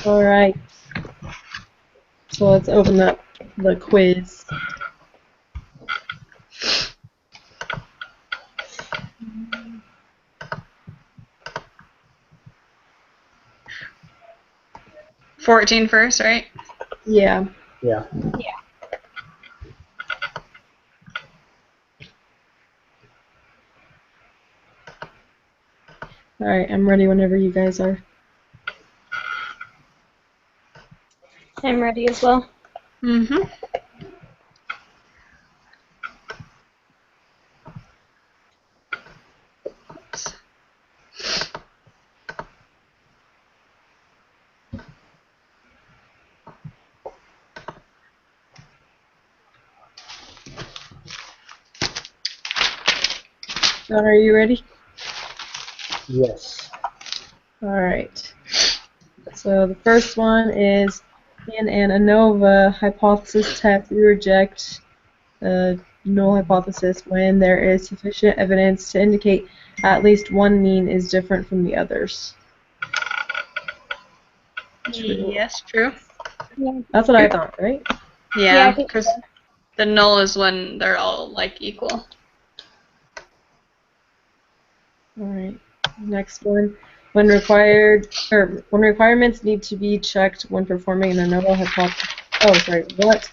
All right. So let's open up the quiz. First, right? Yeah. Yeah. All right, I'm ready whenever you guys are. I'm ready as well. Mm-hmm. John, are you ready? Yes. All right. So the first one is, in an ANOVA hypothesis test, we reject the null hypothesis when there is sufficient evidence to indicate at least one mean is different from the others. True. Yes, true. Yeah. That's what I thought, right? Yeah, I Yeah, think because so. the null is when they're all like equal. All right. Next one. When requirements need to be checked when performing an ANOVA hypothesis. Oh, sorry. What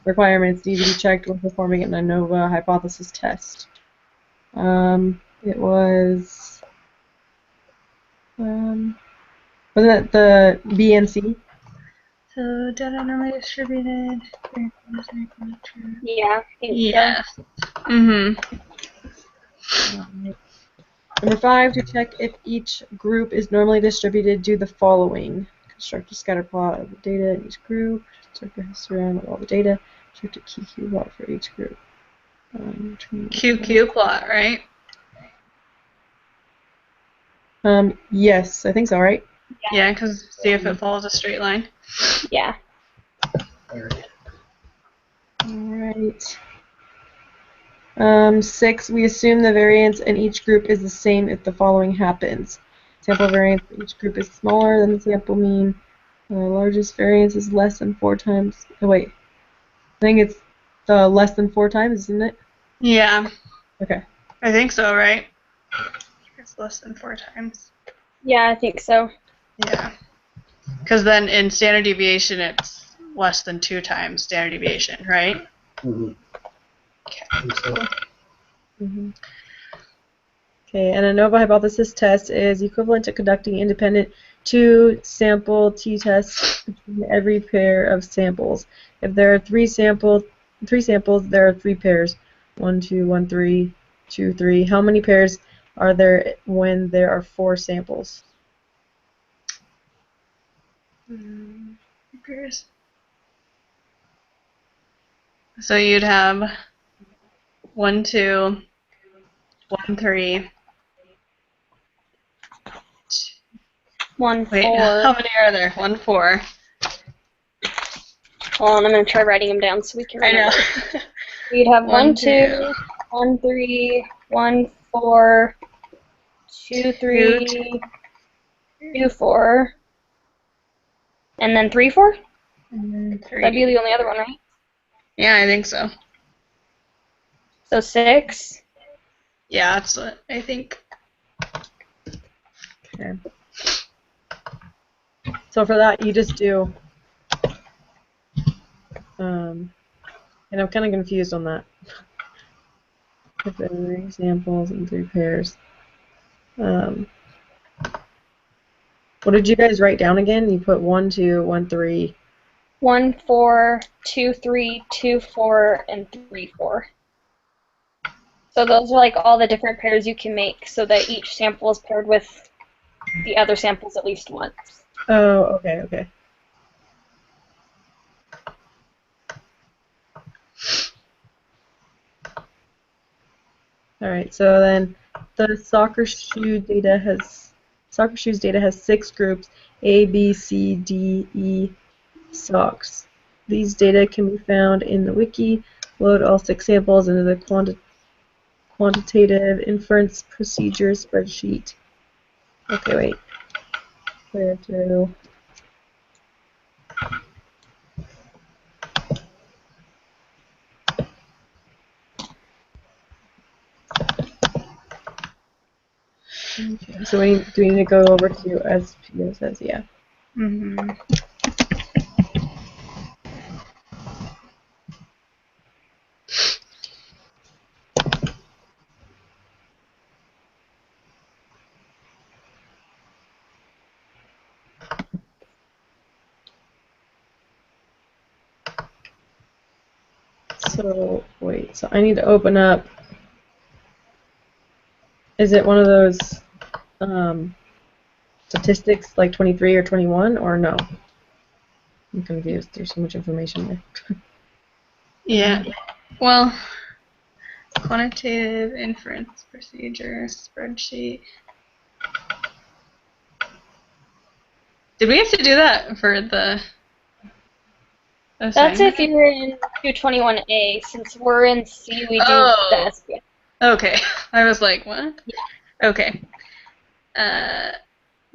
requirements need to be checked when performing an ANOVA hypothesis test? It was. Wasn't it the B and C? So data normally distributed. Yeah, I think Yes. Mm-hmm. Number 5, to check if each group is normally distributed, do the following. Construct a scatter plot of the data in each group. Construct a histogram of all the data. Construct a QQ plot for each group. QQ plot, right? Yes, I think so, right? Yeah, because see if it follows a straight line. so. Yeah. Alright. 6, we assume the variance in each group is the same if the following happens. Sample variance in each group is smaller than the sample mean. Largest variance is less than 4 times. Oh, wait. I think it's less than 4 times, isn't it? Yeah, Okay. I think so, right? It's less than 4 times. Yeah, I think so. Yeah. Because then in standard deviation, it's less than 2 times standard deviation, right? Mm-hmm. Okay. Mm-hmm. Okay, and ANOVA hypothesis test is equivalent to conducting independent 2-sample t-tests between every pair of samples. If there are 3 samples, there are 3 pairs. 1, 2, 1, 3, 2, 3. How many pairs are there when there are 4 samples? Pairs. So you'd have 1, 2, 1, 3. 1, Wait, 4. how many are there? 1, 4. Hold on, I'm going to try writing them down so we can I remember. know. You'd have 1, 1, 2, 1, 3, 1, 4, 2, 3, 2, 4, and then 3, 4? And then 3. That'd be the only other one, right? Yeah, I think so. So 6. Yeah, that's what I think. Okay. So for that, you just do, and I'm kind of confused on that. If there are 3 samples and 3 pairs. What did you guys write down again? You put 1, 2, 1, 3. 1, 4, 2, 3, 2, 4, and 3, 4. So those are like all the different pairs you can make so that each sample is paired with the other samples at least once. Oh, okay, okay. All right, so then the soccer shoes data has 6 groups: A, B, C, D, E socks. These data can be found in the wiki. Load all 6 samples into the quantitative inference procedure spreadsheet. Okay, wait. We have to Okay, so do we need to go over to SPSS? Yeah. Mm-hmm. So wait, so I need to open up. Is it one of those statistics like 23 or 21 or no? I'm confused. There's so much information there. Yeah. Well, quantitative inference procedure spreadsheet. Did we have to do that for the That's assignment? if you're in 221A. Since we're in C, we do Oh. the SPS. Okay. I was like, what? Okay.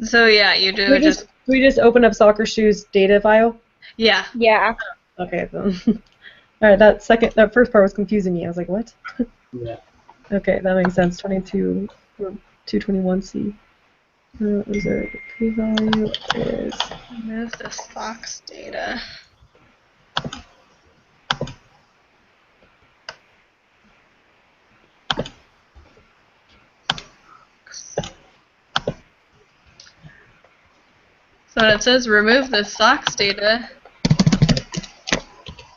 So yeah, you do Do we just open up soccer shoes data file? yeah. Yeah. Okay, then. All right, that first part was confusing me. I was like, what? Yeah. Okay, that makes sense. 22 or 221C. Is there the p-value is Remove the Fox data. So when it says remove the SOX data,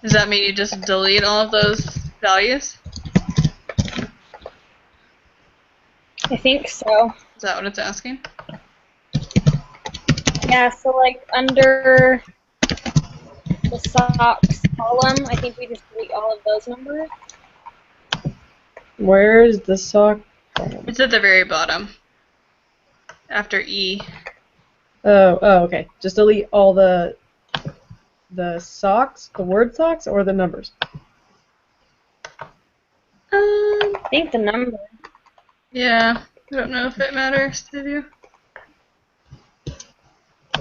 does that mean you just delete all of those values? I think so. Is that what it's asking? Yeah, so like under the socks column, I think we just delete all of those numbers. where's the sock? It's at the very bottom. After E. Oh, okay. Just delete all the socks, the word socks, or the numbers. I think the number. Yeah. I don't know if it matters to you.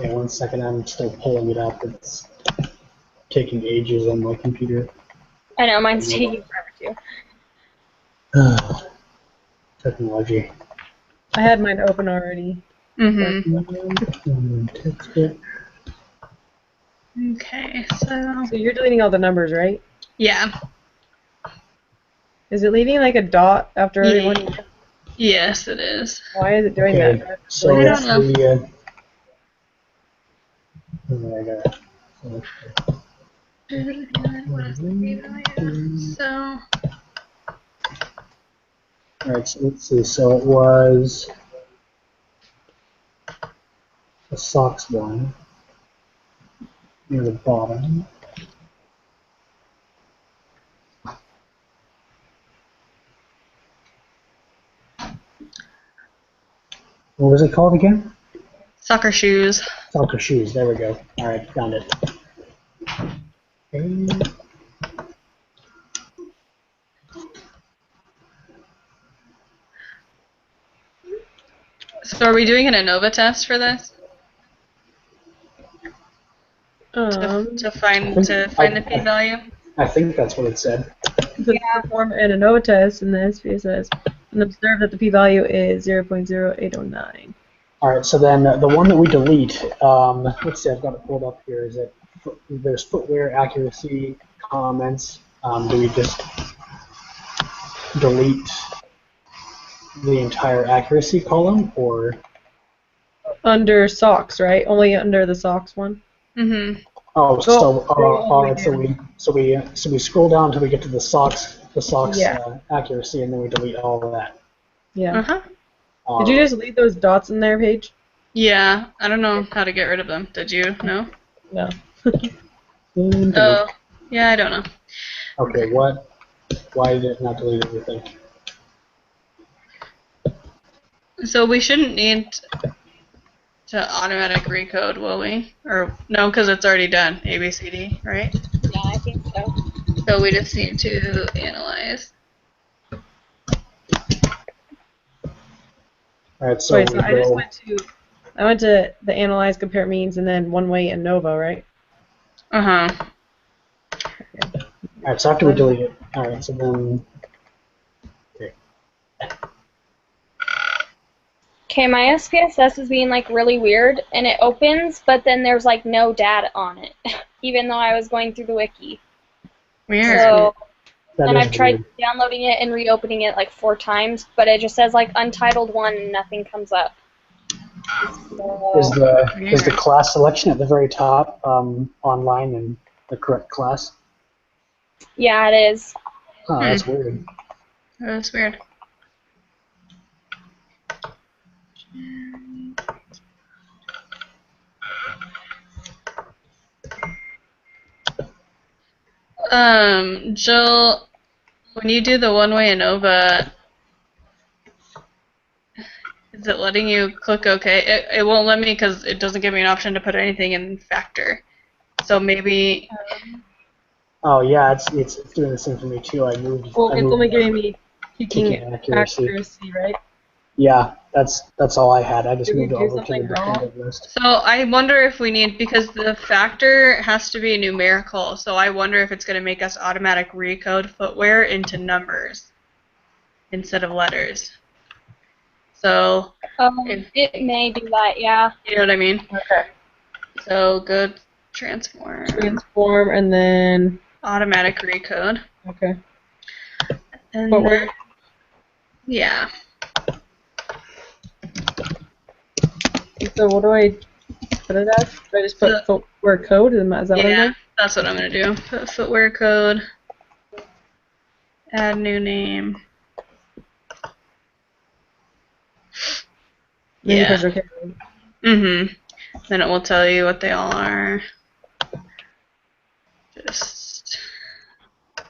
Yeah, 1 second, I'm still pulling it up. It's taking ages on my computer. I know, mine's taking forever too. Technology. I had mine open already. Mm-hmm. Text it. Okay, so So you're deleting all the numbers, right? yeah. Is it leaving like a dot after everyone? Yes, it is. Why is it doing Okay, that? so I it's don't the. I got So Alright, so let's see. So it was the socks one near the bottom. What was it called again? soccer shoes. Soccer shoes. There we go. All right, found it. Okay. So are we doing an ANOVA test for this? To find the p-value? I think that's what it said. To perform an ANOVA test in the SPSS and observe that the p-value is 0.0809. All right, so then the one that we delete, let's see, I've got it pulled up here. Is it there's footwear accuracy comments? Do we just delete the entire accuracy column, or? Under socks, right? Only under the socks one. Mm-hmm. Oh, all the way so we scroll down until we get to the socks Yeah. accuracy, and then we delete all of that. Yeah. Uh-huh. Did you just leave those dots in there, Paige? Yeah, I don't know how to get rid of them. Did you know? No. Oh, yeah, I don't know. Okay, what? Why did it not delete everything? So we shouldn't need to automatic recode, will we? Or no, because it's already done. ABCD, right? Yeah, I think so. So we just need to analyze. All right, so Wait, so I went to the analyze, compare means, and then one way ANOVA, right? Uh-huh. Alright, so after we delete it, alright, so then, okay. Okay, my SPSS is being like really weird, and it opens, but then there's like no data on it, even though I was going through the wiki. Weird. So, That and is I've tried weird. downloading it and reopening it like 4 times, but it just says like Untitled 1 and nothing comes up. Is So, the class selection at the very top online and the correct class? yeah, it is. Oh, that's weird. That's weird. Jill, when you do the one-way ANOVA, is it letting you click OK? It won't let me because it doesn't give me an option to put anything in factor. So maybe. Oh yeah, it's doing the same for me too. I moved. Well, I it's moved only giving me kicking kicking accuracy. accuracy, right? Yeah, that's all I had. I just Did we moved it do over to the something wrong? dependent list. So I wonder if we need, because the factor has to be numerical, so I wonder if it's going to make us automatic recode footwear into numbers instead of letters. So, It may do that, yeah. you know what I mean? Okay. So go transform, Transform and then automatic recode. okay. And Footwear? then, yeah. So what do I put it as? Do I just put footwear code? Is that what I'm Yeah, doing? that's what I'm going to do. Put footwear code, add new name. Then you Yeah. press OK. Mm-hmm. Then it will tell you what they all are. Just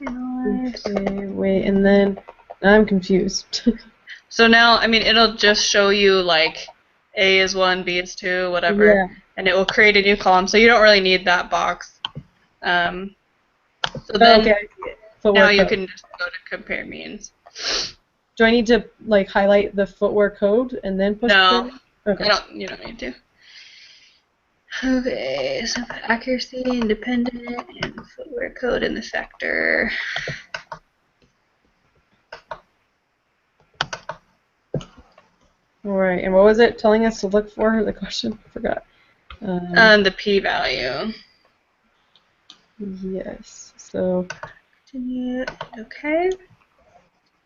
Okay, wait, and then now I'm confused. So now, I mean, it'll just show you like A is 1, B is 2, whatever, Yeah. and it will create a new column. So you don't really need that box. So then Okay, I see it. Footwear now you code. can just go to compare means. Do I need to like highlight the footwear code and then push No, compare? Okay. you don't need to. Okay, so put accuracy, independent, and footwear code in the factor. All right, and what was it telling us to look for? The question? I forgot. The p-value. Yes. So. Continue. Okay.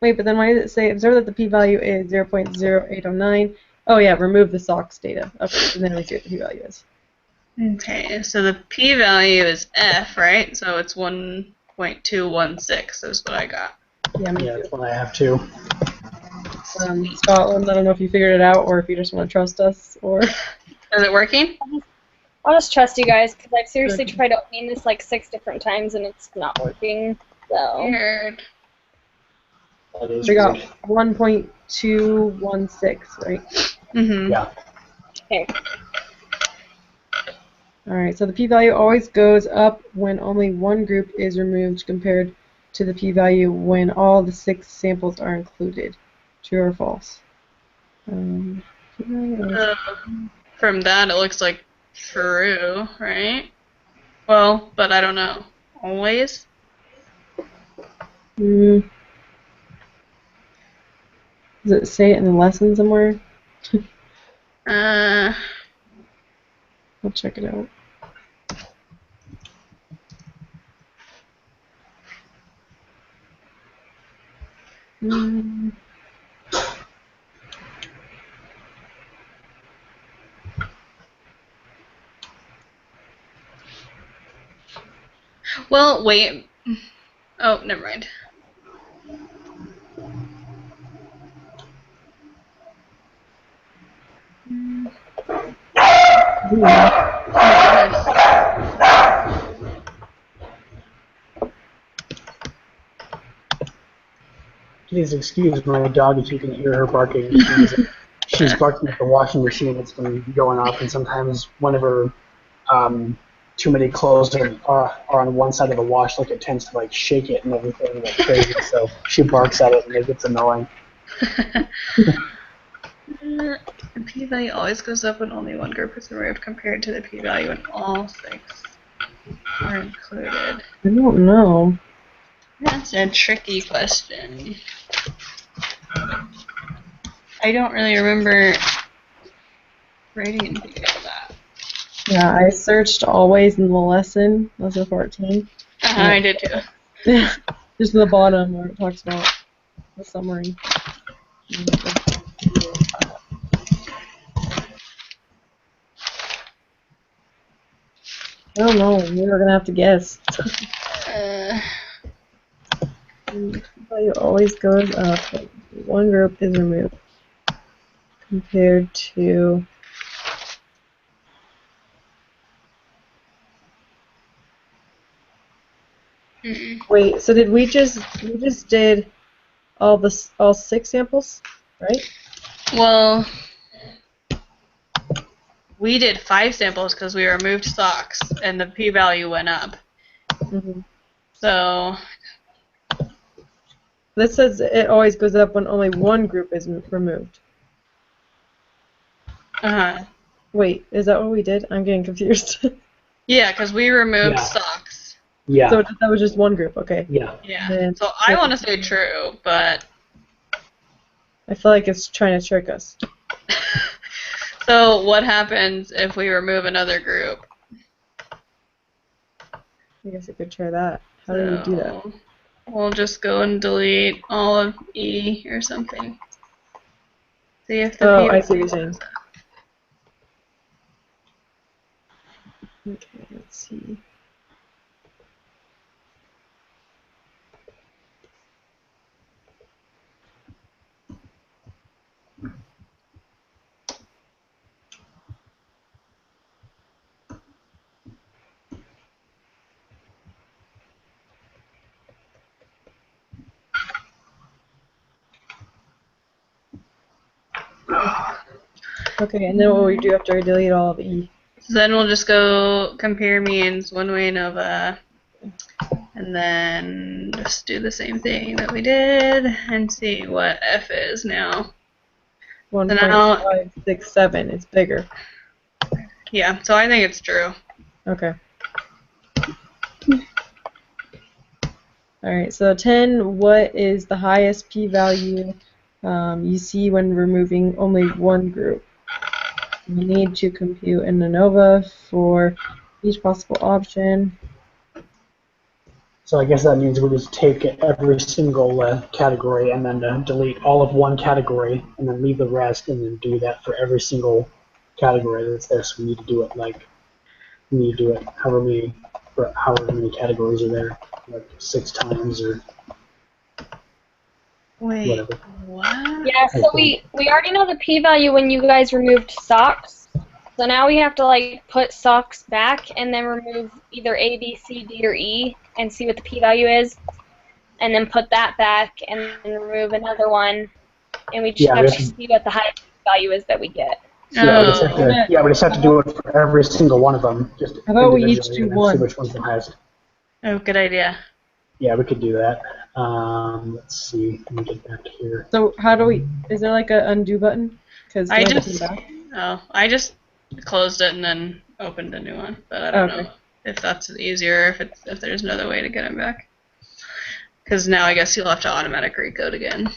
Wait, but then why does it say observe that the p-value is 0.0809? Oh yeah, remove the SOX data. Okay, and then we see what the p-value is. Okay, so the p-value is f, right? So it's 1.216 is what I got. Yeah, me Yeah, too. that's what I have too. Scotland, I don't know if you figured it out or if you just want to trust us or. Is it working? I'll just trust you guys, because I've seriously Okay. tried opening this like 6 different times and it's not working, so. Weird. That is We got weird. 1.216, right? Mm-hmm. Yeah. Okay. Alright, so the p-value always goes up when only one group is removed compared to the p-value when all the 6 samples are included. True or false? P-value always- From that, it looks like true, right? Well, but I don't know. Always? Does it say it in the lesson somewhere? Uh, I'll check it out. well, wait. Oh, never mind. Please excuse my dog if you can hear her barking. She's barking at the washing machine that's been going off, and sometimes whenever too many clothes are on one side of the wash, like it tends to like shake it and everything like crazy. So she barks at it and it gets annoying. The p-value always goes up when only one group is removed compared to the p-value in all 6. are included? I don't know. That's a tricky question. I don't really remember writing anything about that. Yeah, I searched always in the lesson 14. I did too. Just the bottom where it talks about the summary. I don't know. We're gonna have to guess. Value always goes up. One group is removed compared to. Wait, so did we just did all 6 samples, right? Well, we did 5 samples because we removed socks and the p-value went up. Mm-hmm. So This says it always goes up when only one group is removed. Wait, is that what we did? I'm getting confused. Yeah, because we removed Yeah. socks. Yeah. So that was just one group, okay. Yeah. Yeah. And So I want to say true, but I feel like it's trying to trick us. so what happens if we remove another group? I guess I could try that. How do we do that? So we'll just go and delete all of E or something. See if the Oh, p I see what you're saying. Okay, let's see. Okay, and then what we do after I delete all of E? So then we'll just go compare means one way ANOVA, and then just do the same thing that we did and see what F is now. 1.567. It's bigger. Yeah, so I think it's true. Okay. Alright, so 10, what is the highest p-value you see when removing only one group? You need to compute an ANOVA for each possible option. So I guess that means we just take every single category and then delete all of one category and then leave the rest and then do that for every single category that's there. So we need to do it however many categories are there, like 6 times or Wait, whatever. what? Yeah, so we already know the p-value when you guys removed socks. So now we have to like put socks back and then remove either A, B, C, D, or E and see what the p-value is. And then put that back and then remove another one. And we just have to see what the highest value is that we get. Yeah, we just have to do it for every single one of them, just How about we each individually, do and then one? see which one's the highest. Oh, good idea. Yeah, we could do that. Let's see. Let me get back here. So how do we, is there like a undo button? Because I just closed it and then opened a new one, but I don't know if that's easier, if there's another way to get them back. Because now I guess you'll have to automatic recode again.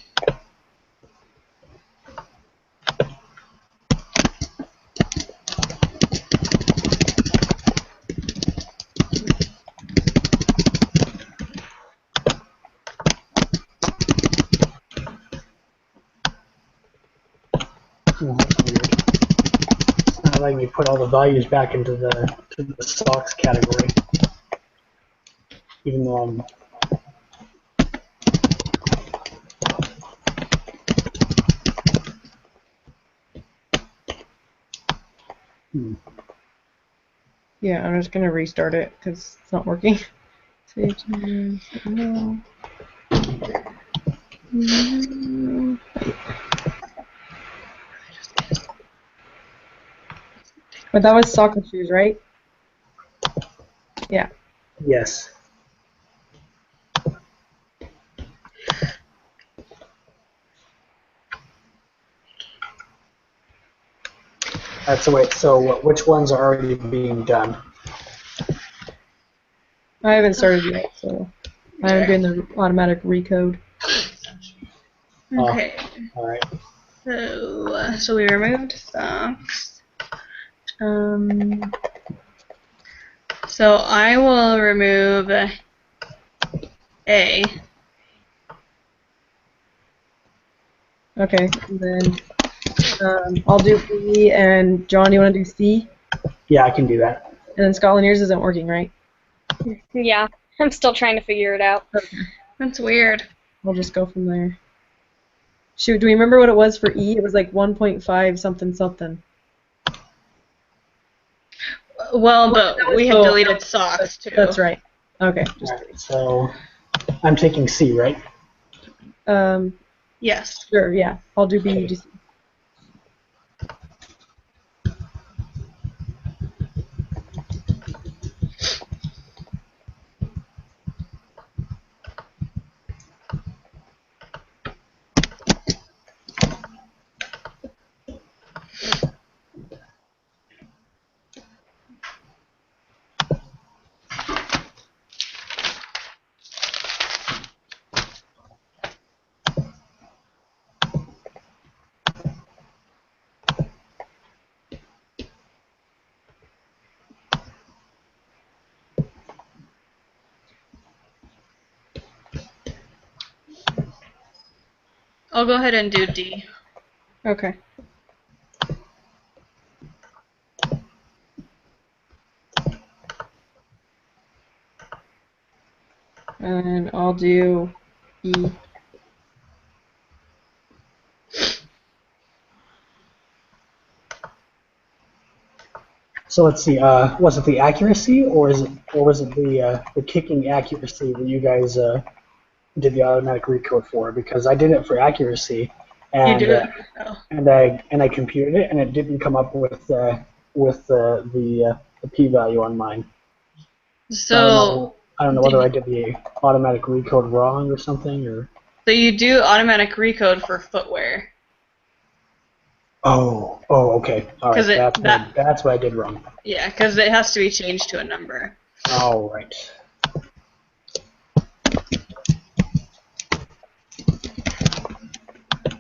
Oh, that's weird. It's not letting me put all the values back into the socks category, even though I'm. Yeah, I'm just going to restart it because it's not working. But that was soccer shoes, right? Yeah. Yes. So wait, so which ones are already being done? I haven't started yet, so I'm doing the automatic recode. Okay. All right. So we removed socks. So I will remove A. Okay, and then I'll do B, and John, you want to do C? Yeah, I can do that. And then Scotland, yours isn't working, right? Yeah, I'm still trying to figure it out. Okay. That's weird. We'll just go from there. Shoot, do we remember what it was for E? It was like 1.5 something something. Well, but we had so- deleted socks too. That's right. Okay. All right. So I'm taking C, right? Yes. Sure, yeah. I'll do B, you do C. I'll go ahead and do D. Okay. And I'll do E. So let's see. Was it the accuracy, or was it the kicking accuracy that you guys did the automatic recode for? Because I did it for accuracy, You and do it. Oh. and I computed it, and it didn't come up with the p-value on mine. So I don't know whether I did the automatic recode wrong or something, or. So you do automatic recode for footwear. Oh, okay. All right. That's what I did wrong. Yeah, because it has to be changed to a number. All right.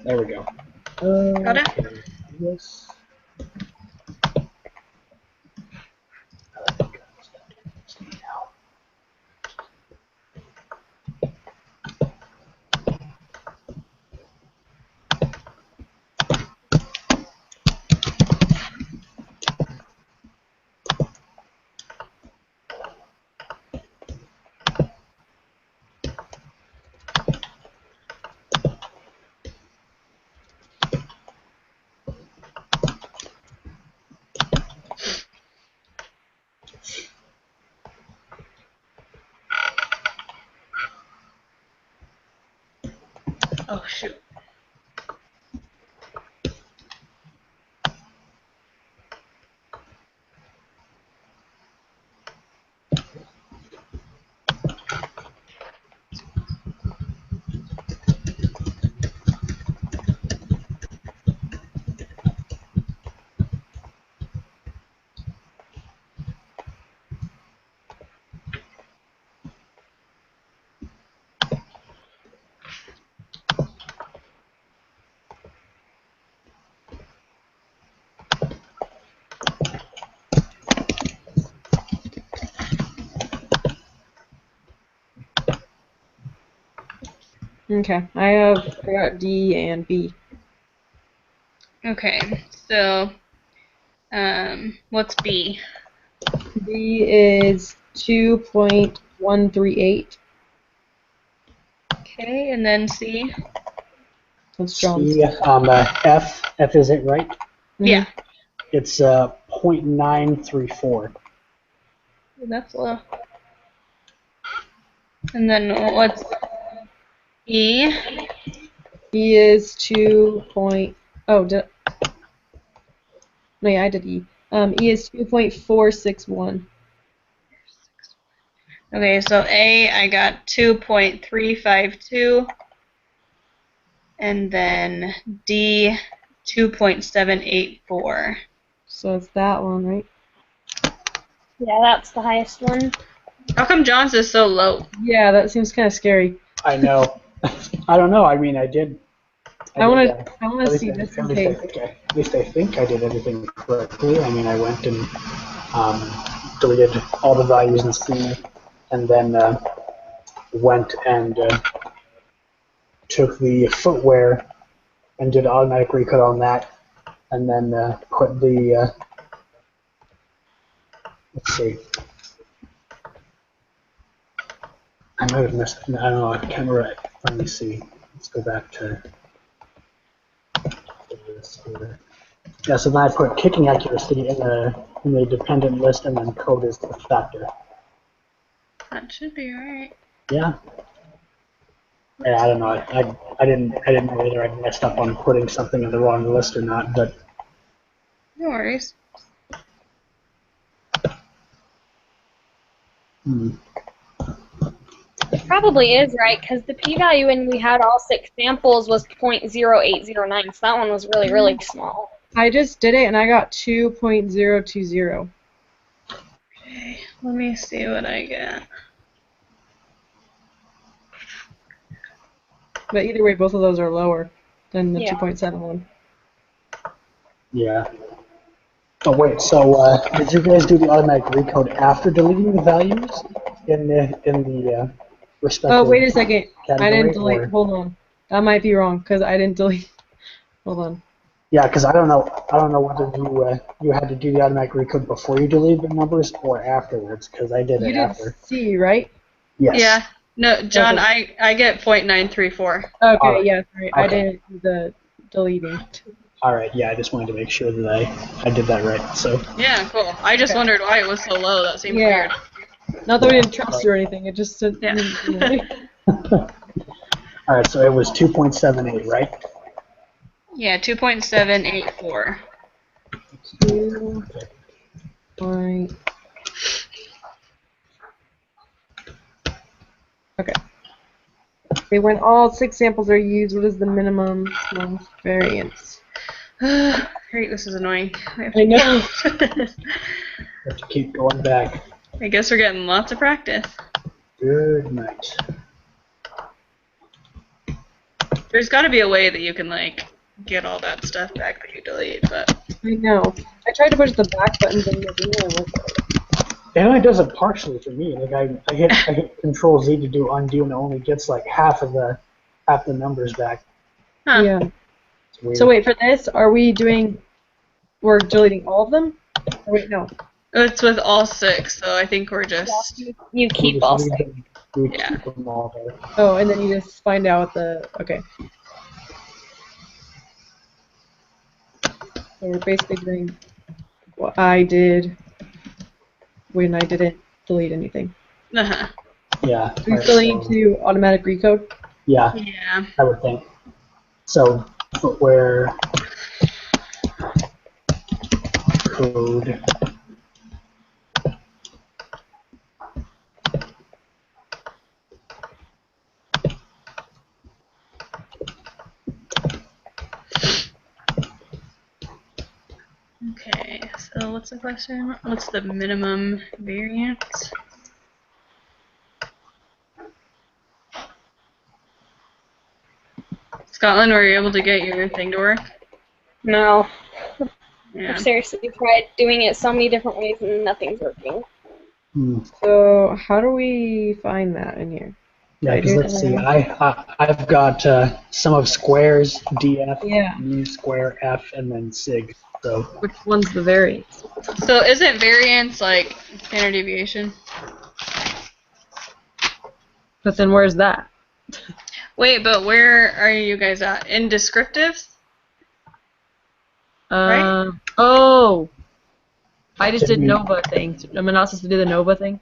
There we go. Got it? Yes. Oh, shoot. Okay. I got D and B. Okay, so what's B? B is 2.138. Okay, and then C? That's John's. C, F is it right? Yeah. It's 0.934. That's low. And then what's E? E is 2. Oh, no, yeah, I did E. E is 2.461. Okay, so A, I got 2.352. And then D, 2.784. So it's that one, right? Yeah, that's the highest one. How come John's is so low? Yeah, that seems kind of scary. I know. I don't know. I mean, I did. I want did, to. I want to see this in case. at least I think I did everything correctly. I mean, I went and deleted all the values in C, and then went and took the footwear and did automatic recode on that, and then put the let's see. I might have missed. I don't know. I can't remember. Let me see. Let's go back to this here. Yeah. So then I put kicking accuracy in the dependent list, and then code is the factor. That should be right. Yeah. Yeah. I don't know. I didn't know whether I messed up on putting something in the wrong list or not, but. No worries. It probably is right, because the p-value when we had all 6 samples was 0.0809, so that one was really, really small. I just did it and I got 2.020. Okay, let me see what I get. But either way, both of those are lower than the Yeah. 2.71. Yeah. Oh wait. So did you guys do the automatic recode after deleting the values in the respective? Oh, wait a second. I didn't category, delete. or- Hold on. That might be wrong because I didn't delete. Hold on. Yeah, because I don't know whether you had to do the automatic recode before you deleted the numbers or afterwards, because I did You it did after. C, right? Yes. Yeah. No, John, Okay. I get 0.934. Okay, Alright. yeah, sorry. I Okay. didn't do the deleting. All right. Yeah, I just wanted to make sure that I did that right. So. Yeah, cool. I just wondered why it was so low. That seems Yeah. weird. Not that we didn't trust you or anything. It just said. Yeah. All right. So it was 2.78, right? Yeah, 2.784. 2 point. Okay. Okay, when all 6 samples are used, what is the minimum length variance? Great, this is annoying. I know. Have to keep going back. I guess we're getting lots of practice. Good night. There's got to be a way that you can, like, get all that stuff back that you delete, but... I know. I tried to push the back buttons and it didn't really work. It only does it partially for me. Like I hit Control Z to do undo, and it only gets like half the numbers back. Huh. Yeah. It's weird. So wait, for this, we're deleting all of them? Or wait, no. It's with all 6, so I think we're just... You We keep just all leave 6. them- we Yeah. keep them all there. Oh, and then you just find out okay. So we're basically doing what I did when I didn't delete anything. Uh-huh. Yeah. Do we alright, still so- need to automatic recode? Yeah, Yeah. I would think. So footwear code. Okay, so what's the question? What's the minimum variance? Scotland, were you able to get your thing to work? No. Yeah. I've seriously tried doing it so many different ways and nothing's working. So how do we find that in here? Yeah, I because do let's see. have- I've got sum of squares DF, Yeah. mu square F, and then sig. So Which one's the variance? So isn't variance like standard deviation? But then where's that? Wait, but where are you guys at? In descriptives? Right? Oh! I just did NOVA thing. Am I not supposed to do the NOVA thing?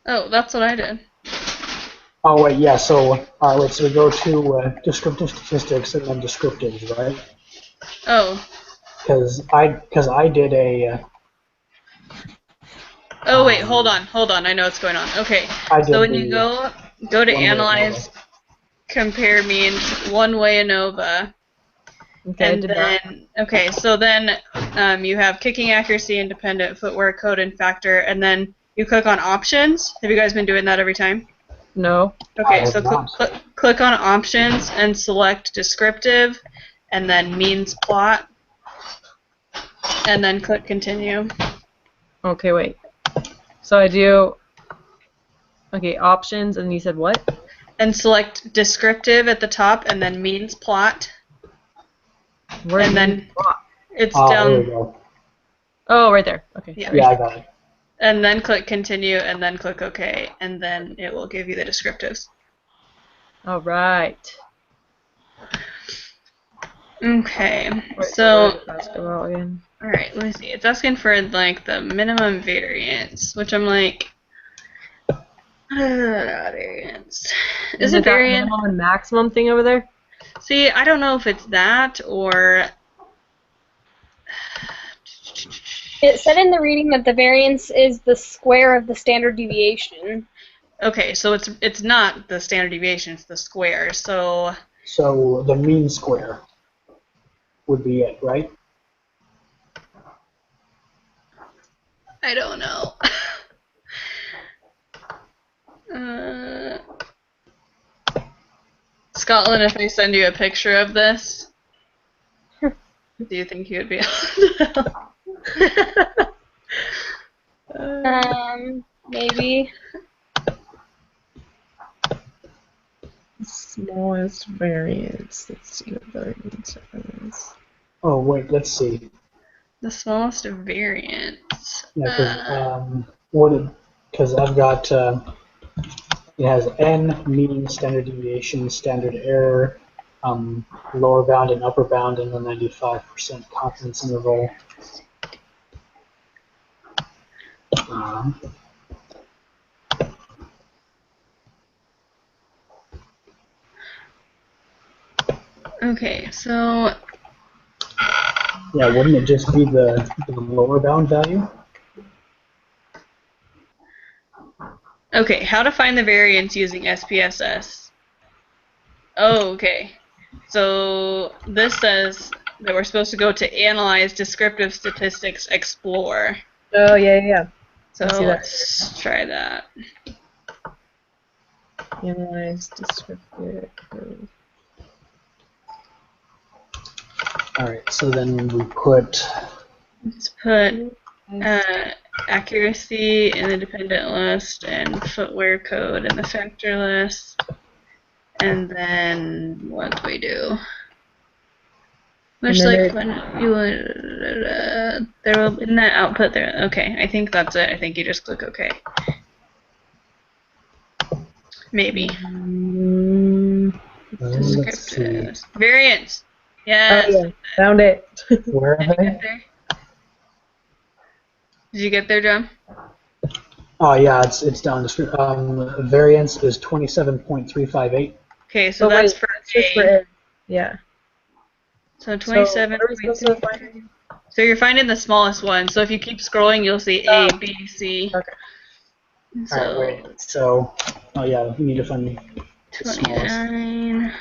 Oh, that's what I did. oh wait, yeah. So wait, so we go to descriptive statistics and then descriptives, right? Oh. Because I did a Oh wait, hold on. I know what's going on. Okay. I did So when you the go to one-way analyze, compare means one way ANOVA. Okay, I And did that. then, okay, so then you have kicking accuracy, independent, footwear, code, and factor, and then you click on options. Have you guys been doing that every time? No. Okay, I so have not. click on options and select descriptive, and then means plot, and then click continue. Okay, wait. So I do. Okay, options, and you said what? And select descriptive at the top, and then means plot. Where's And then- the plot? It's There we down. go. Oh, right there. Okay. Yeah. Sorry. Yeah, I got it. And then click continue, and then click OK, and then it will give you the descriptives. All right. Okay, Wait, so what did it ask about again? all right, let me see. It's asking for like the minimum variance, which I'm like, variance. Is Isn't it that variance? minimum and maximum thing over there? See, I don't know if it's that or. It said in the reading that the variance is the square of the standard deviation. Okay, so it's not the standard deviation; it's the square. So So the mean square would be it, right? I don't know. Scotland, if I send you a picture of this, do you think you would be able to? Maybe. Smallest variance. Let's see what variance is. Oh wait, let's see. The smallest variance. Yeah, because I've got it has n mean, standard deviation, standard error, lower bound and upper bound, and the 95% confidence interval. Okay, so Yeah, wouldn't it just be the lower bound value? okay, how to find the variance using SPSS? Oh, okay. So this says that we're supposed to go to Analyze Descriptive Statistics Explore. Oh, yeah. So I see that. let's try that. Analyze descriptive. All right, so then we put Let's put accuracy in the dependent list and footwear code in the factor list. And then what do we do? Much And then like when you there will in that output there. Okay, I think that's it. I think you just click OK. Maybe. let's see. Descriptives. Variance. Yes. Oh, yeah. Found it. Where Did are you they? get there? Did you get there, John? Oh yeah, it's down. Variance is 27.358. Okay, so Oh, that's wait, for it's just for A. A. Yeah. So So, 27. what are we supposed to find? So you're finding the smallest one. So if you keep scrolling, you'll see A, B, C. Okay. So All right, wait. So, oh yeah, we need to find the smallest. 29,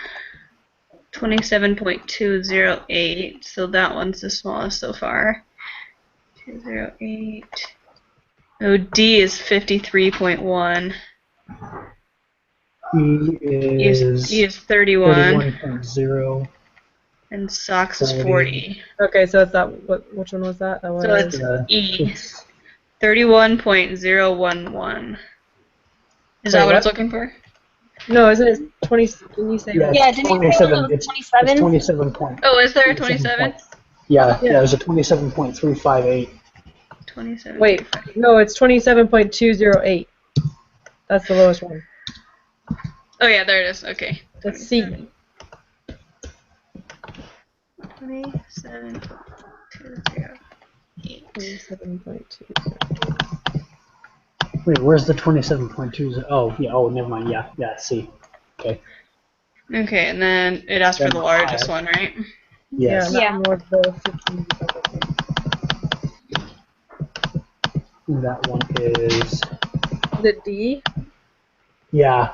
27.208. So that one's the smallest so far. 208. Oh, D is 53.1. E is 31. 31.0. And socks is 40. 40. Okay, so it's that. Which one was that? That was. So it's E. It's 31.011. Is Wait, that what it's what? looking for? No, isn't it 20? Can you say? Yeah, Yeah, it's didn't you say 27. it was It's 27? 27 point. Oh, is there a 27 27? point. Yeah, there's a 27.358. 27. Wait, no, it's 27.208. That's the lowest one. Oh yeah, there it is. Okay. That's C. 27.208. 27.208. Wait, where's the 27.2? Oh, yeah. Oh, never mind. Yeah, see. Okay. Okay, and then it asked for the largest one, right? Yes. Yeah, Yeah. not more the 15. That one is. Is it D? Yeah.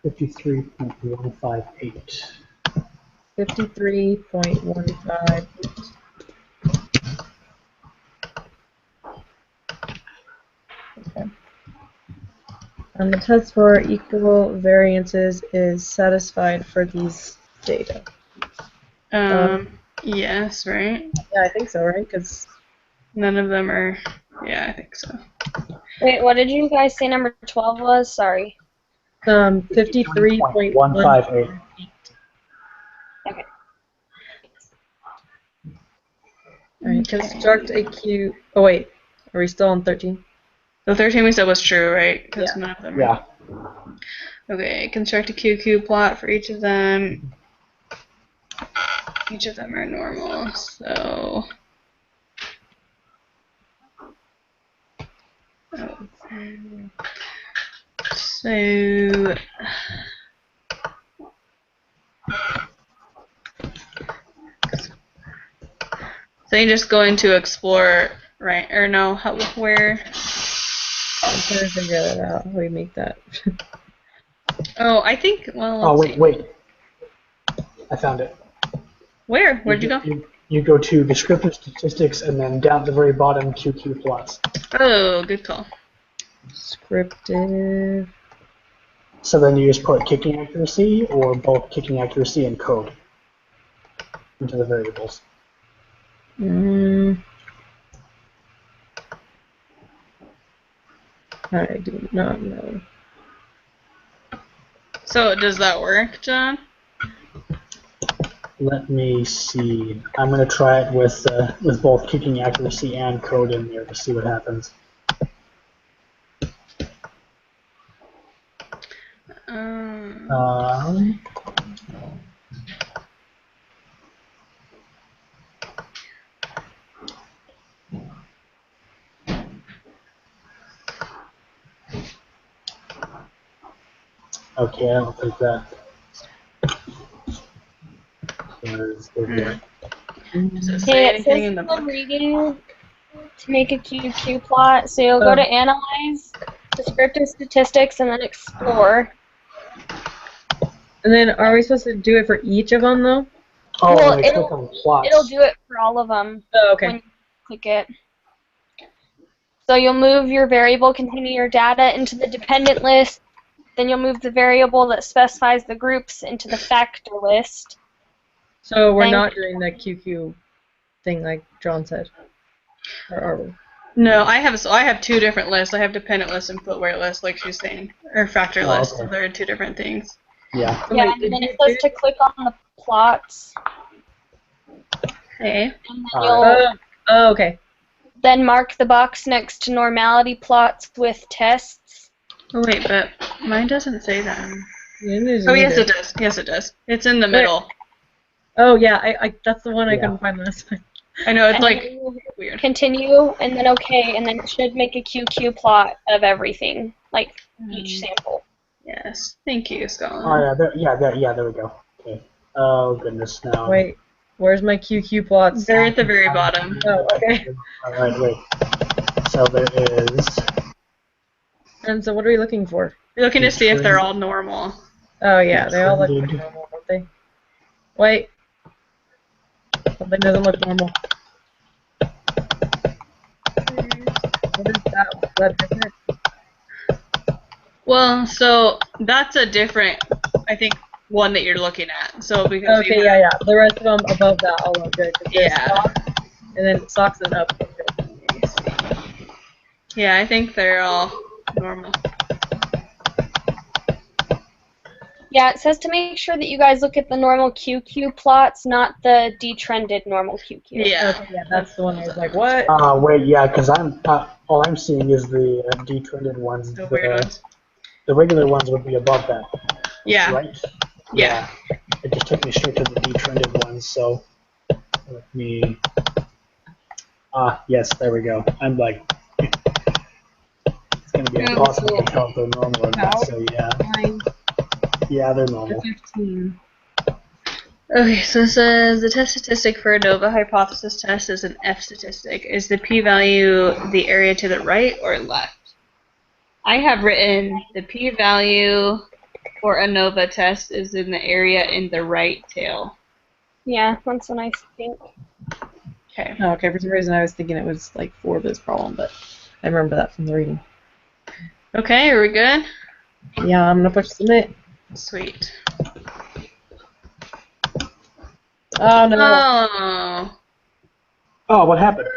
53.158. 53.15. Okay. And the test for equal variances is satisfied for these data. Yes, right? Yeah, I think so, right? Because None of them are. Yeah, I think so. Wait, what did you guys say number 12 was? Sorry. 53.158. 158. Okay. Alright, construct a Q. Oh, wait. Are we still on 13? The 13 we said was true, right? Because Yeah. none of them are. Yeah. Okay, construct a QQ plot for each of them. Each of them are normal, so. So. So you're just going to explore, right? Or no, where? I'm trying to figure that out. How do we make that? Oh, I think, well, Oh, let's wait, see. wait. I found it. Where? Where'd you go? You go to descriptive statistics and then down at the very bottom, QQ plots. Oh, good call. Descriptive. So then you just put kicking accuracy or both kicking accuracy and code into the variables. I do not know. So does that work, John? Let me see. I'm going to try it with both kicking accuracy and code in there to see what happens. Um, okay, I don't think that. Is there Does it say Okay, it anything says in the still book? reading to make a QQ plot. So you'll go to Analyze, Descriptive Statistics, and then Explore. And then are we supposed to do it for each of them, though? Oh, Well, when I click on plots. It'll do it for all of them Oh, okay. when you click it. So you'll move your variable containing your data into the dependent list. Then you'll move the variable that specifies the groups into the factor list. So we're Thank not doing the QQ thing like John said. Or are we? No, I have two different lists. I have dependent list and footwear list, like she's saying, or factor Oh, list. okay. They're two different things. Yeah. So Yeah, wait, and did then you it says do- to click on the plots. Okay. And then Alright. you'll Oh, okay. then mark the box next to normality plots with tests. Oh wait, but mine doesn't say that. You didn't do Oh yes, either. it does. Yes, it does. It's in the middle. Oh yeah, I that's the one I Yeah. couldn't find last time. I know it's And like then you weird. continue, and then OK, and then it should make a QQ plot of everything, like each sample. Yes. Thank you, Scotland. Oh yeah, there we go. Okay. Oh goodness, now. Wait, where's my QQ plots? They're at the very bottom. Oh, okay. Alright, wait. So there is. And so what are we looking for? You're looking to see if they're all normal. Oh yeah, they all look like Trended. normal, don't they? Wait. Something doesn't look normal. What is that? Is that different? Well, so that's a different, I think, one that you're looking at. So because Okay, you yeah, yeah. The rest of them above that all look good. 'Cause there's Yeah. socks, and then socks and up. Yeah, I think they're all normal. Yeah, it says to make sure that you guys look at the normal QQ plots, not the detrended normal QQ. Yeah. Okay, yeah, that's the one I was like, what? Wait, yeah, because all I'm seeing is the detrended ones. The weird ones. The regular ones would be above that, Yeah. right? Yeah. It just took me straight to the detrended ones, so let me. Yes, there we go. I'm like, it's gonna be Yeah, impossible cool. to tell if they're normal or not. So yeah, yeah, they're normal. 15. Okay, so it says the test statistic for a ANOVA hypothesis test is an F statistic. Is the p-value the area to the right or left? I have written the p-value for a ANOVA test is in the area in the right tail. Yeah, that's what I think. Okay. Oh, okay, for some reason I was thinking it was like for this problem, but I remember that from the reading. Okay, are we good? Yeah, I'm gonna push submit. Sweet. Oh no. Oh. Oh, what happened?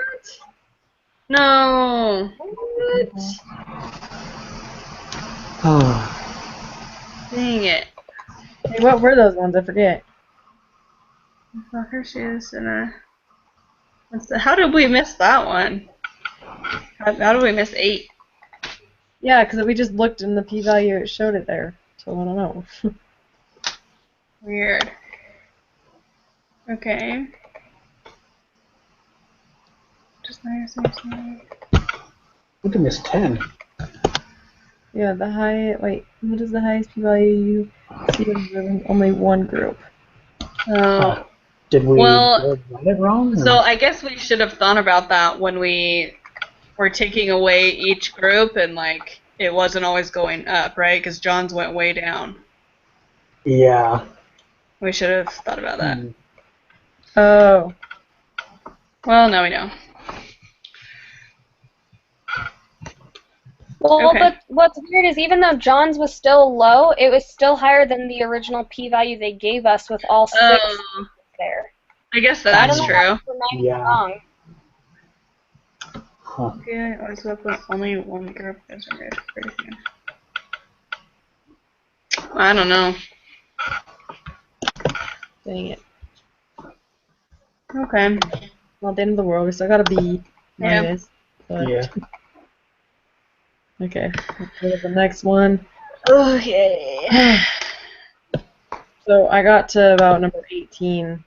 No. What? Oh, Dang it. Hey, what were those ones? I forget. Soccer shoes and a. How did we miss that one? How did we miss 8? Yeah, because we just looked and the p-value, it showed it there. So I don't know. Weird. Okay. Just we can miss 10. Yeah, wait, what is the highest p-value you see in only one group? Oh. Did we Well, write it wrong? so Or? I guess we should have thought about that when we were taking away each group and like it wasn't always going up, right? Because John's went way down. Yeah. We should have thought about that. Oh. Well, now we know. Well, Okay. but what's weird is even though John's was still low, it was still higher than the original p-value they gave us with all 6 there. I guess So I don't that's know true. why we're not Yeah. wrong. Huh. Okay, I always look with only one group as a red. I don't know. Dang it. Okay. Not the end of the world. We still got a B minus. But, Yeah. okay. Let's go to the next one. Okay. So I got to about number 18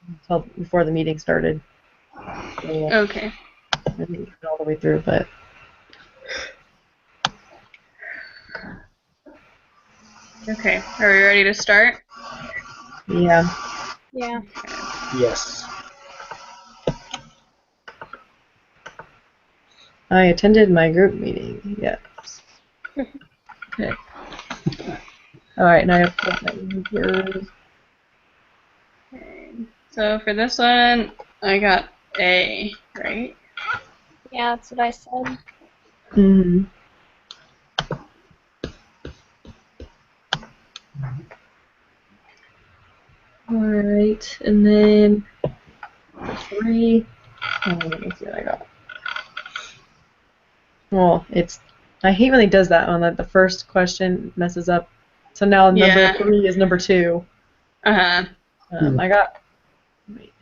until before the meeting started. So Okay. I didn't get all the way through, but Okay. Are we ready to start? yeah. Yeah. Yes. I attended my group meeting. Yes. Okay. All right. Now I have to put my users. Okay. So for this one, I got A, right? Yeah, that's what I said. Mm-hmm. All right, and then for 3. Let me see what I got. Well, I hate when he does that on the first question messes up. So now Yeah. number 3 is number 2. Uh-huh. I got. Wait.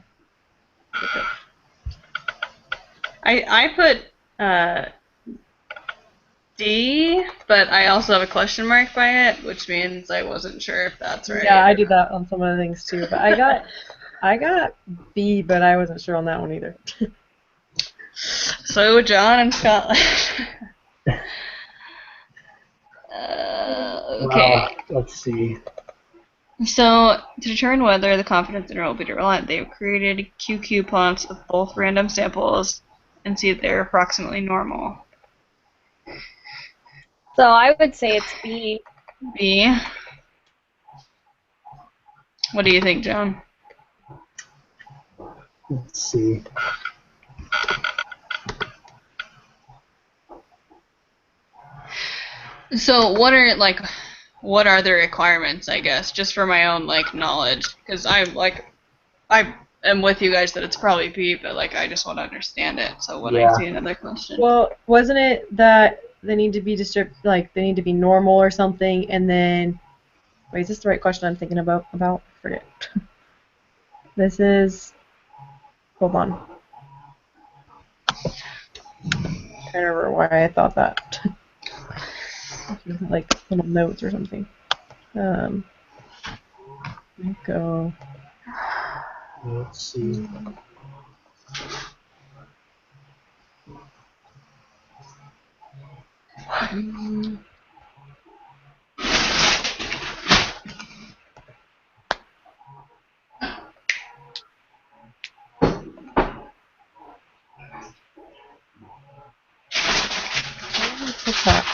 I put D, but I also have a question mark by it, which means I wasn't sure if that's right. Yeah, I did that on some of the things too, but I got B, but I wasn't sure on that one either. So John and Scotland. Okay. Let's see. So to determine whether the confidence interval will be reliant, they've created QQ plots of both random samples and see if they're approximately normal. So I would say it's B. B. What do you think, John? Let's see. So what are the requirements, I guess, just for my own knowledge? Because I am with you guys that it's probably B, but I just want to understand it. So when I see another question. Well, wasn't it that they need to be they need to be normal or something, and then wait, is this the right question I'm thinking about? Forget. This is. Hold on. I'm trying to remember why I thought that. Like little notes or something. Go. Let's see. What's that?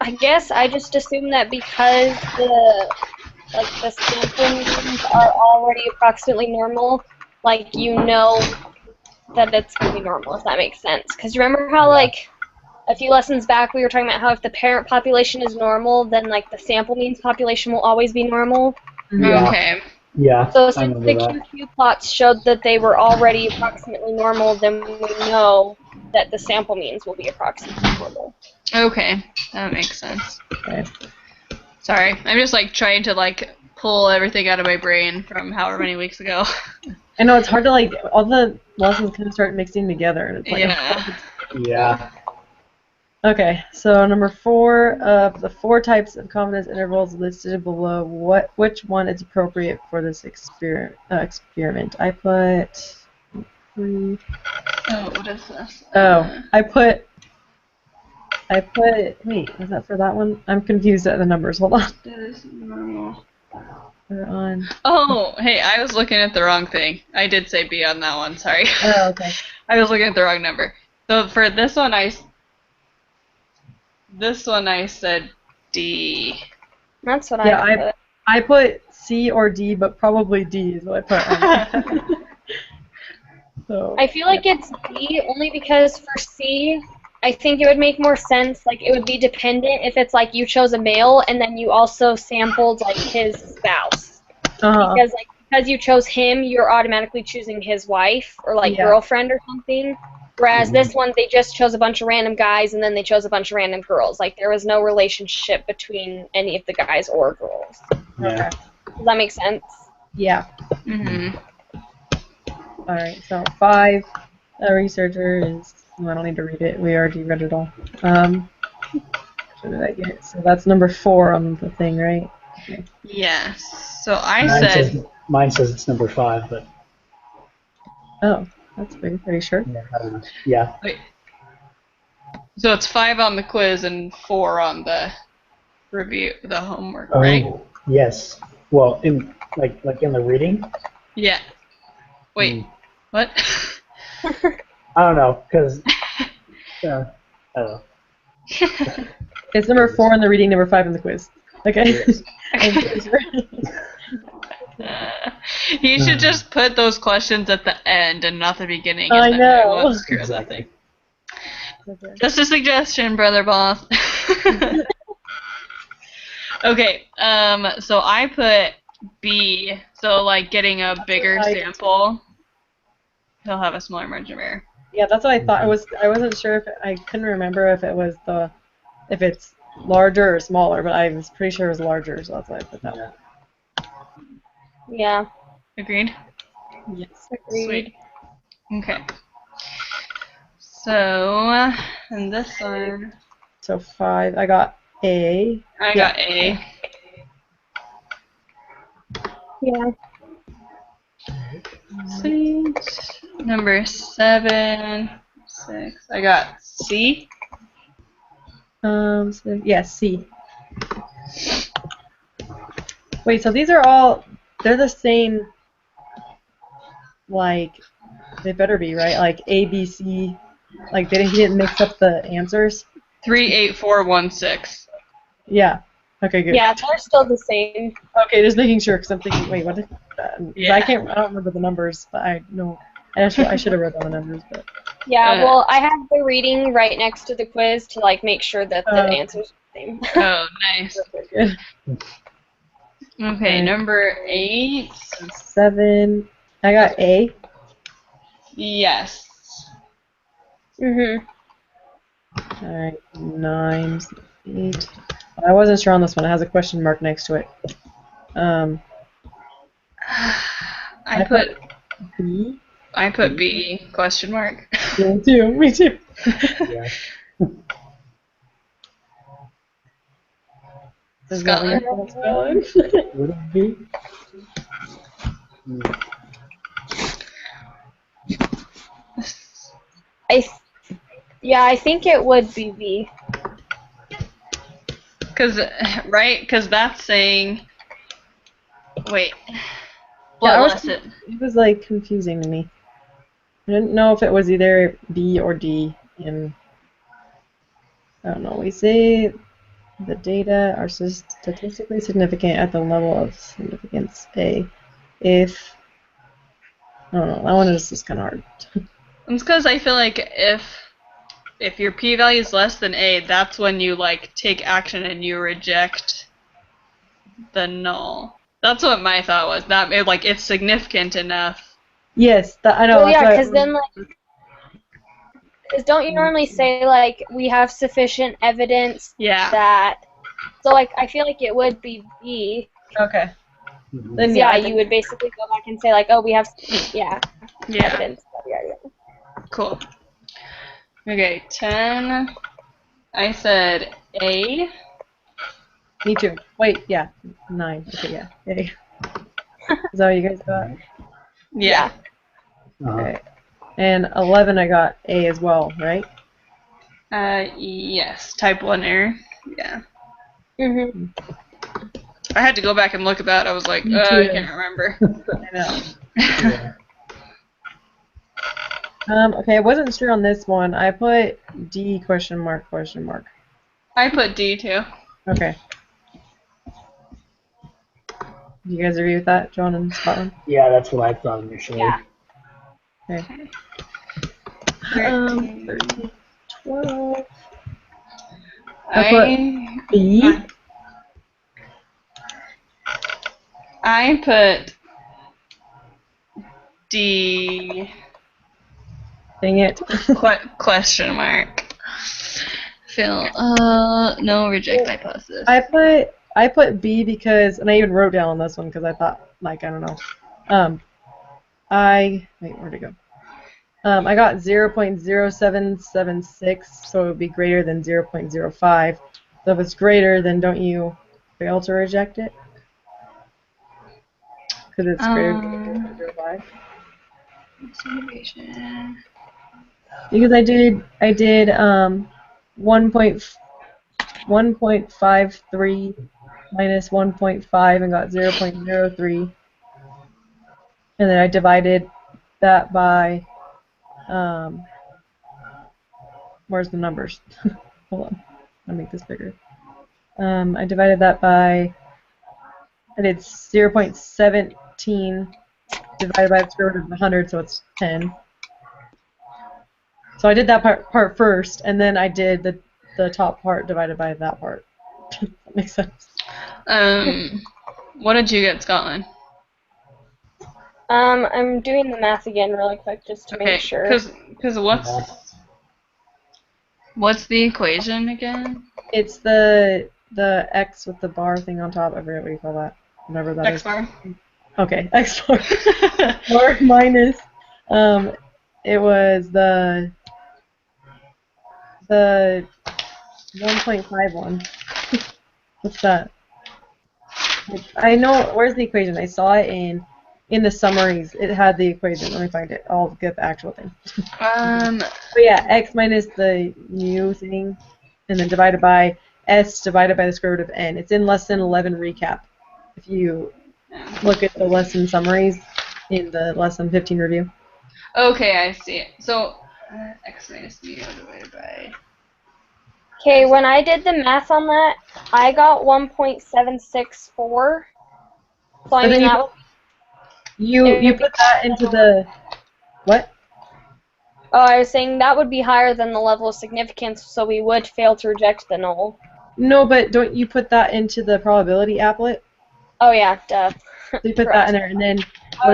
I guess I just assume that because the sample means are already approximately normal, that it's going to be normal, if that makes sense. Because remember how, like, a few lessons back we were talking about how if the parent population is normal, then, like, the sample means population will always be normal? Yeah. Okay. Yeah, So I since remember the that. QQ plots showed that they were already approximately normal, then we know that the sample means will be approximately normal. Okay. That makes sense. Okay. Sorry. I'm just like trying to like pull everything out of my brain from however many weeks ago. I know it's hard to like all the lessons kind of start mixing together, and it's like Yeah. Yeah. Okay, so number 4 of the 4 types of confidence intervals listed below, which one is appropriate for this experiment? I put 3. Oh, what is this? Oh, I put. Wait, was that for that one? I'm confused at the numbers. Hold on. That is normal. They're on. Oh, hey, I was looking at the wrong thing. I did say B on that one, sorry. Oh, okay. I was looking at the wrong number. So for this one I said D. That's what Yeah, I put. I put C or D, but probably D is what I put. So. I feel like it's D only because for C, I think it would make more sense. Like, it would be dependent if it's like you chose a male and then you also sampled like his spouse. Uh-huh. Because you chose him, you're automatically choosing his wife or like Yeah. girlfriend or something. Whereas this one, they just chose a bunch of random guys and then they chose a bunch of random girls. Like, there was no relationship between any of the guys or girls. Yeah. Does that make sense? Yeah. Mm-hmm. All right. So 5. A researcher is. I don't need to read it. We already read it all. What did I get? So that's number 4 on the thing, right? Okay. Yes. So I said Mine says it's number 5, but Oh, that's weird. Are you sure? yeah, I don't know. Yeah. wait. So it's 5 on the quiz and 4 on the review, the homework, right? Oh, yes. Well, in like in the reading. Yeah. Wait. What? I don't know, because I don't know. It's number 4 in the reading, number 5 in the quiz. Okay. Yes. I'm pretty sure. You should just put those questions at the end and not the beginning. I and then it know. won't screw that thing. Okay. Just a suggestion, brother boss. Okay, so I put B, so like getting a bigger sample, he'll have a smaller margin of error. Yeah, that's what I thought. I wasn't sure if I couldn't remember if it was if it's larger or smaller, but I was pretty sure it was larger, so that's why I put that one. Yeah. Agreed? Yes. Agreed. Sweet. Okay. So, and this one, So 5. I got A. I got A. Yeah. Sweet. Number 7, 6, I got C. So, yeah, C. Wait, so these are all, they're the same, like, they better be, right? Like A, B, C, like he didn't mix up the answers? 3, 8, 4, 1, 6. Yeah. Okay, good. Yeah, they're still the same. Okay, just making sure, because I'm thinking, wait, what did, Yeah. I don't remember the numbers, but I know, I should have wrote down the numbers, but. Yeah, well, I have the reading right next to the quiz to like make sure that the answers are the same. Oh, nice. Okay, good. Okay, number 8. 7. I got A. Yes. Mhm. Alright, 9, 8. I wasn't sure on this one. It has a question mark next to it. I put B. B, question mark. Me too. Me too. Yeah. Is that what Scotland. you're spelling? Would it be? I think it would be B. Because that's saying, wait, Yeah, what lesson? it was like confusing to me. I didn't know if it was either B or D. And I don't know. We say the data are statistically significant at the level of significance A. If I don't know, that one is just kind of hard. It's because I feel like if your p-value is less than A, that's when you like take action and you reject the null. That's what my thought was. That like it's significant enough. Yes, I know. Well, That's yeah, why because then like, because don't you normally say like we have sufficient evidence Yeah. that? So like I feel like it would be B. okay. Mhm. Then Yeah, I you would basically go back and say like, oh, we have Yeah. evidence. Yeah. Cool. Okay, 10. I said A. Me too. Wait, yeah, 9. Okay, yeah. A. Is that what you guys got? Yeah. Uh-huh. Okay. And 11, I got A as well, right? Yes. Type 1 error. Yeah. Mhm. I had to go back and look at that. I was like, Me I too. can't remember. I know. Yeah. Okay, I wasn't sure on this one. I put D question mark question mark. I put D too. Okay. Do you guys agree with that, John and Scotland? Yeah, that's what I thought initially. Yeah. Okay. 13. 13, 12. I put B. I put D. Dang it. Question mark. Phil. No, reject hypothesis. I put B because, and I even wrote down on this one because I thought, like, I don't know. Wait, where'd it go? I got 0.0776, so it would be greater than 0.05. So if it's greater, then don't you fail to reject it? Because it's greater than 0.05. Observation. Because I did 1.53 minus 1.5 and got 0.03. And then I divided that by, where's the numbers? Hold on, I'll make this bigger. I divided that by, I did 0.17 divided by the square root of 100, so it's 10. So I did that part first, and then I did the top part divided by that part. That makes sense. What did you get, Scotland? I'm doing the math again really quick just to Okay, make sure. because what's the equation again? It's the x with the bar thing on top. I forget what you call that. Whatever that X is. bar. Okay, x bar. Or minus. It was the 1.51. What's that? I know. Where's the equation? I saw it in the summaries. It had the equation. Let me find it. I'll get the actual thing. But yeah, x minus the mu thing, and then divided by s divided by the square root of n. It's in lesson 11 recap. If you look at the lesson summaries in the lesson 15 review. Okay, I see it. So x minus mu divided by. Okay, when I did the math on that, I got 1.764. So I mean that would. You put that into the what? Oh, I was saying that would be higher than the level of significance, so we would fail to reject the null. No, but don't you put that into the probability applet? Oh yeah, duh. So you put that in there, and then I was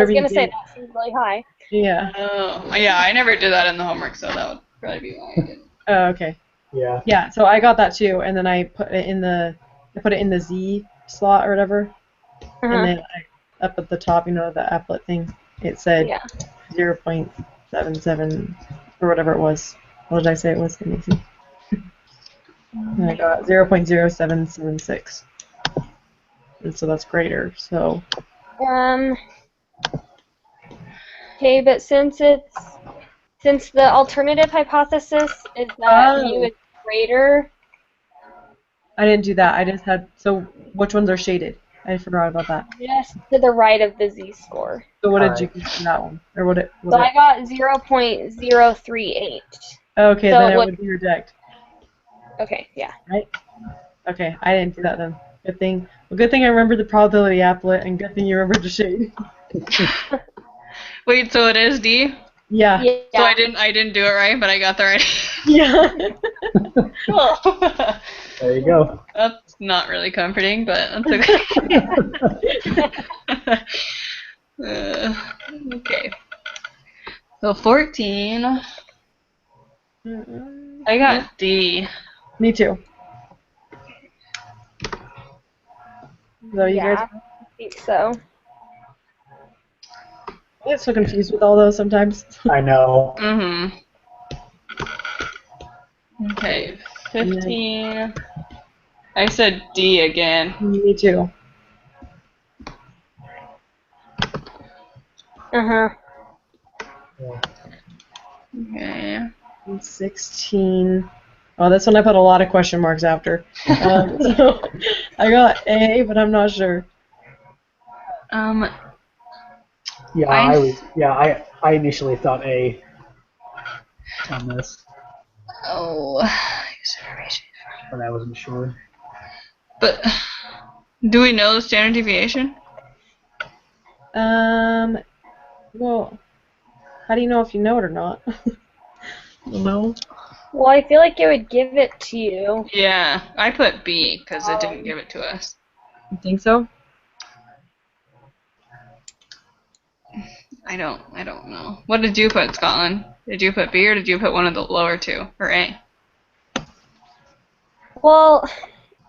whatever you gonna say get. that seems really high. Yeah. Oh, yeah, I never did that in the homework, so that would probably be why I didn't. Oh, okay. Yeah. Yeah. So I got that too, and then I put it in the Z slot or whatever, and then up at the top, the applet thing, it said 0.77 or whatever it was. What did I say it was? Let me see. And I got 0.0776. And so that's greater, so. Okay, but since the alternative hypothesis is that mu is greater. I didn't do that. I just had, so which ones are shaded? I forgot about that. Just to the right of the z-score. So what did you get for that one? Or I got 0.038. Okay, so then it would be reject. Okay, yeah. Right? Okay, I didn't do that then. Good thing. Well, good thing I remembered the probability applet, and good thing you remembered the shade. Wait, so it is D? Yeah. Yeah. So I didn't do it right, but I got the right. Yeah. There you go. That's not really comforting, but that's okay. Okay. So 14. I got D. Me too. So you Yeah, guys I think so. I get so confused with all those sometimes. I know. Mm-hmm. Okay. 15. I said D again. Me too. Uh-huh. Okay. 16. Oh, that's when I put a lot of question marks after. So I got A, but I'm not sure. Yeah, I initially thought A on this, Oh. but I wasn't sure. But do we know the standard deviation? Well, how do you know if you know it or not? No. Well, I feel like it would give it to you. Yeah, I put B because it didn't give it to us. You think so? I don't know. What did you put, Scotland? Did you put B or did you put one of the lower two or A? Well,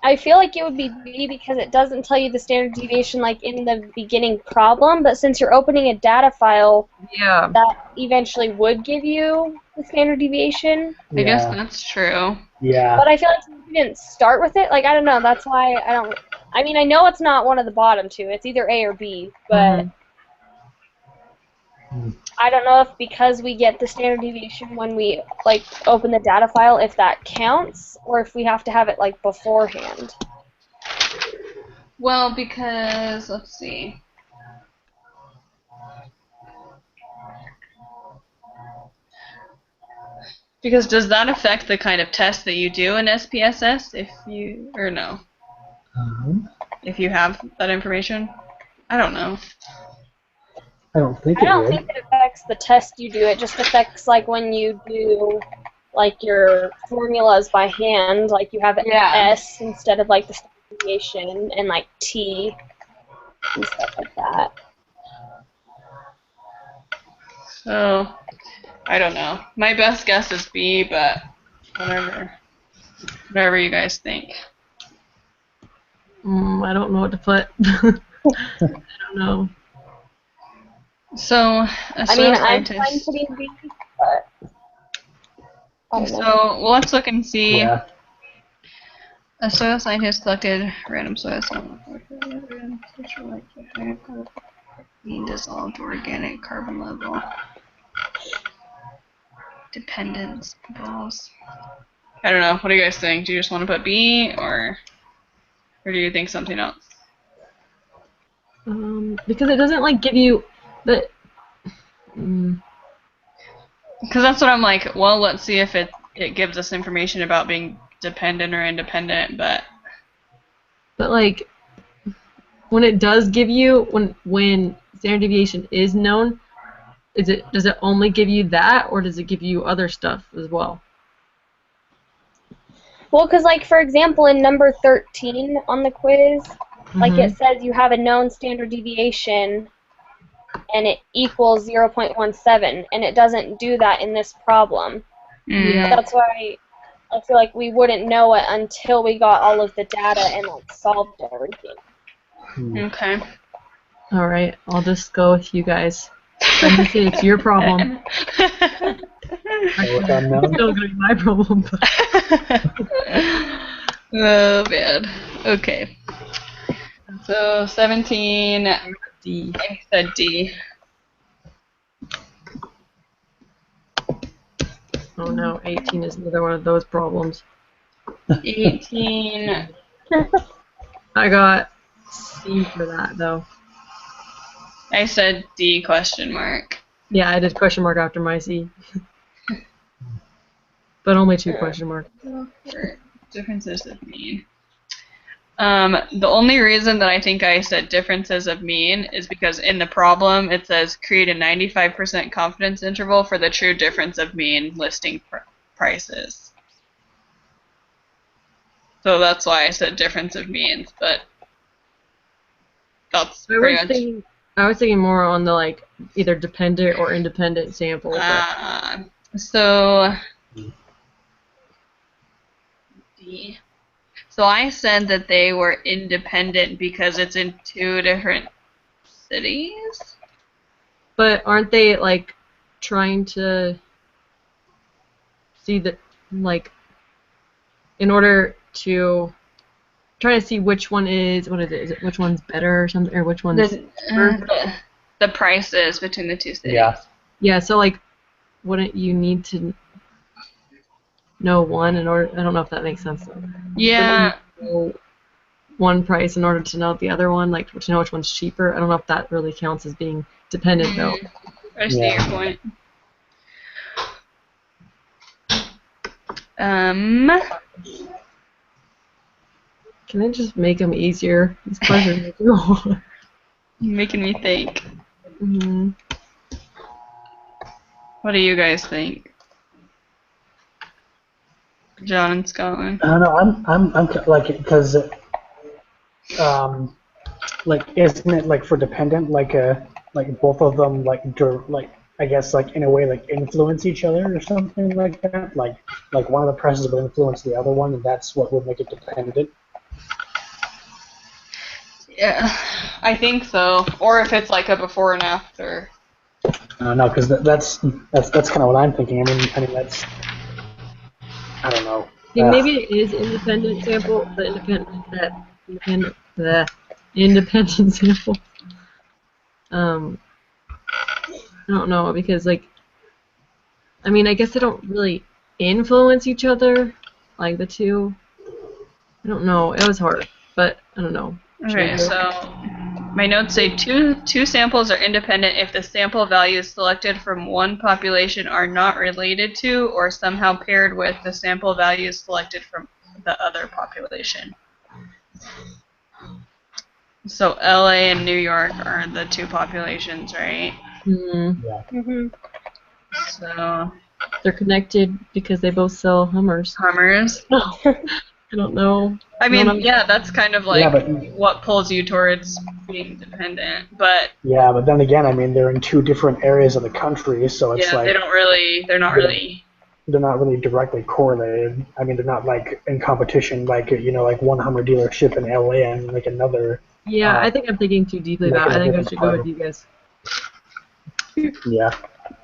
I feel like it would be B because it doesn't tell you the standard deviation like in the beginning problem, but since you're opening a data file, Yeah. that eventually would give you the standard deviation. I guess Yeah. that's true. Yeah. But I feel like since you didn't start with it, like I don't know, that's why I don't. I mean, I know it's not one of the bottom two. It's either A or B, but I don't know if because we get the standard deviation when we like open the data file, if that counts, or if we have to have it like beforehand. Well, because let's see. Because does that affect the kind of test that you do in SPSS if you or no? If you have that information? I don't know. I don't think I it don't would. think it affects the test you do. It just affects like when you do like your formulas by hand, like you have Yeah. S instead of like the standard deviation and like T and stuff like that. So I don't know. My best guess is B, but whatever you guys think. I don't know what to put. I don't know. So a I soil mean, I'm fine scientist. putting B, but I don't So know. well, let's look and see. Yeah. A soil scientist collected random soil samples mean dissolved organic carbon level dependence balls. I don't know. What do you guys think? Do you just want to put B or do you think something else? Because it doesn't like give you the. Because that's what I'm like. Well, let's see if it gives us information about being dependent or independent, but like when it does give you when standard deviation is known, does it only give you that or does it give you other stuff as well? Well, because like for example, in number 13 on the quiz, like it says you have a known standard deviation and it equals 0.17, and it doesn't do that in this problem. That's why I feel like we wouldn't know it until we got all of the data and like solved everything. Okay. All right, I'll just go with you guys. I'm gonna say it's your problem. With unknown. It's still gonna be my problem. But. Oh man. Okay. So 17. D. I said D. Oh no, 18 is another one of those problems. 18. I got C for that though. I said D question mark. Yeah, I did question mark after my C. But only 2 question marks. Differences of mean. The only reason that I think I said differences of mean is because in the problem it says create a 95% confidence interval for the true difference of mean listing prices. So that's why I said difference of means, but that's pretty much. I was thinking more on the like either dependent or independent sample. So I said that they were independent because it's in 2 different cities. But aren't they like trying to see that like in order to trying to see which one is which one's better or something or which one's the prices between the 2 cities. Yeah, so like wouldn't you need to know one in order I don't know if that makes sense. Yeah. Know one price in order to know the other one, like to know which one's cheaper. I don't know if that really counts as being dependent though. I see your point. Can I just make them easier? These questions are too hard. Making me think. Mm-hmm. What do you guys think, John and Scotland? I don't know. I'm like because like isn't it like for dependent like both of them like I guess like in a way like influence each other or something like that, like one of the prices will influence the other one and that's what would make it dependent. Yeah, I think so. Or if it's like a before and after. I don't know, because that's kind of what I'm thinking. I mean that's I don't know. Maybe it is independent sample, the independent sample. I don't know because like I mean I guess they don't really influence each other like the two. I don't know. It was hard, but I don't know. Okay, so my notes say two samples are independent if the sample values selected from one population are not related to or somehow paired with the sample values selected from the other population. So LA and New York are the 2 populations, right? Mm-hmm. Yeah. Mm-hmm. So they're connected because they both sell Hummers. Hummers? I don't know. I mean, yeah, that's kind of like what pulls you towards being dependent, but yeah, but then again, I mean, they're in 2 different areas of the country, so it's like they're not really directly correlated. I mean, they're not like in competition, like like one Hummer dealership in LA and like another. Yeah, I think I'm thinking too deeply about it. I think I should go with you guys. Yeah.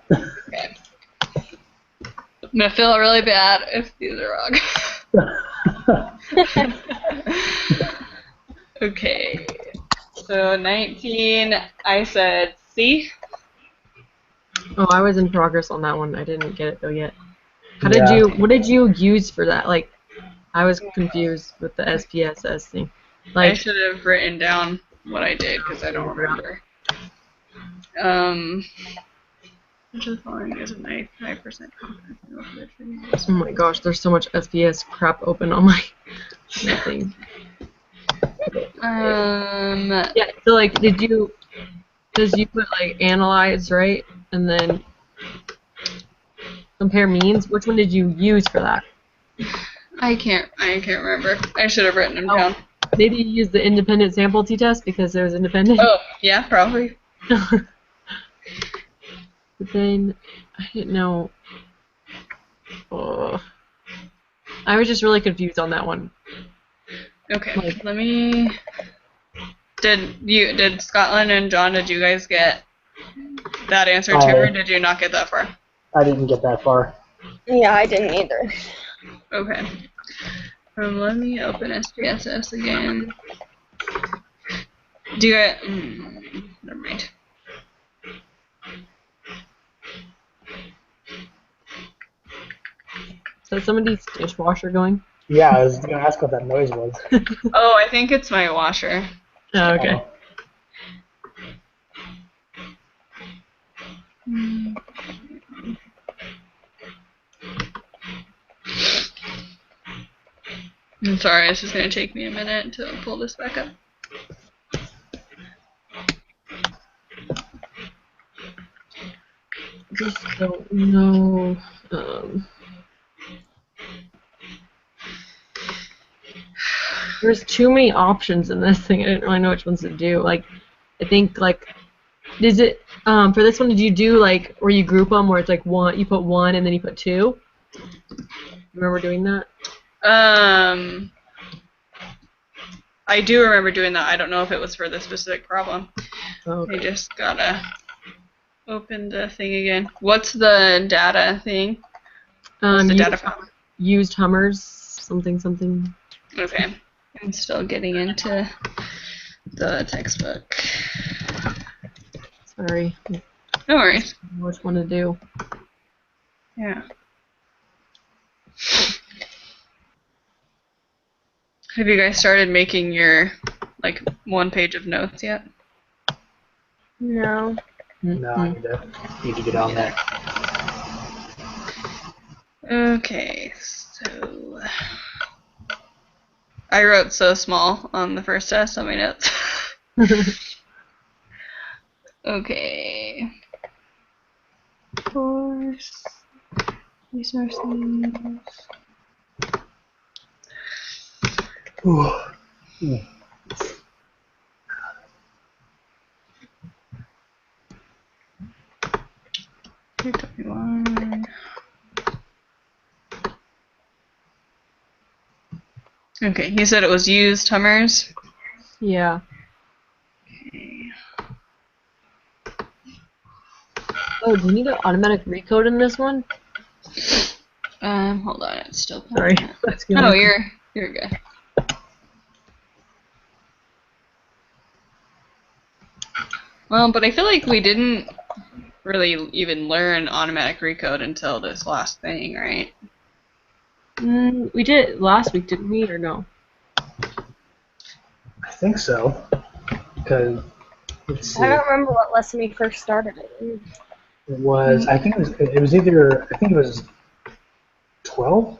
Okay. I'm gonna feel really bad if these are wrong. Okay, so 19, I said C. Oh, I was in progress on that one. I didn't get it though yet. What did you use for that? Like, I was confused with the SPSS thing. Like, I should have written down what I did because I don't remember. Which is following is a 95% confidence. Oh my gosh, there's so much SPS crap open on my thing. Yeah, so like, did you put like analyze, right? And then compare means? Which one did you use for that? I can't remember. I should have written them down. Maybe you used the independent sample t-test because it was independent? Oh, yeah, probably. But then, I didn't know. Oh. I was just really confused on that one. Okay, let me... Did Scotland and John, did you guys get that answer too, or did you not get that far? I didn't get that far. Yeah, I didn't either. Okay. Let me open SPSS again. Do you never mind. Is that somebody's dishwasher going? Yeah, I was going to ask what that noise was. Oh, I think it's my washer. Oh, okay. I'm sorry, this is going to take me a minute to pull this back up. Just don't know. There's too many options in this thing. I didn't really know which ones to do. Like, I think like, is it for this one? Did you do like where you group them, where it's like one, you put one and then you put two? Remember doing that? I do remember doing that. I don't know if it was for this specific problem. Oh, I just gotta open the thing again. What's the data thing? What's the data file? Used Hummers, something. Okay. I'm still getting into the textbook. Sorry. No worries. I don't know which one to do. Yeah. Have you guys started making your, like, 1 page of notes yet? No. No, I need to get on that. Okay, so I wrote so small on the first test on my notes. Okay. Course. Resources. Ooh. 221. Okay, you said it was used Hummers? Yeah. Okay. Oh, do you need an automatic recode in this one? Hold on, it's still Sorry. No, you're good. Well, but I feel like we didn't really even learn automatic recode until this last thing, right? We did it last week, didn't we, or no? I think so. Because let's see. I don't remember what lesson we first started it in. It was. I think it was either. I think it was 12.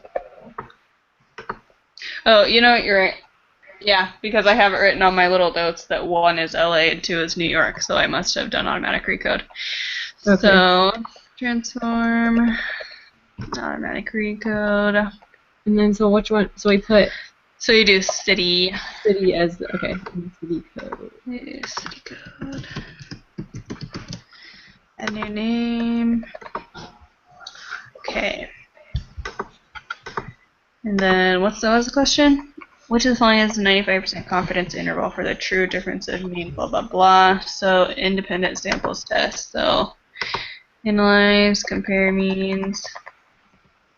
Oh, you know what? You're right. Yeah, because I have it written on my little notes that 1 is LA and 2 is New York, so I must have done automatic recode. Okay. So, transform, automatic recode. And then so which one? So we put So you do city. city as okay. City code. City code. Add new name. Okay. And then what was the question? Which of the following has a 95% confidence interval for the true difference of mean blah blah blah. So independent samples test. So analyze, compare means,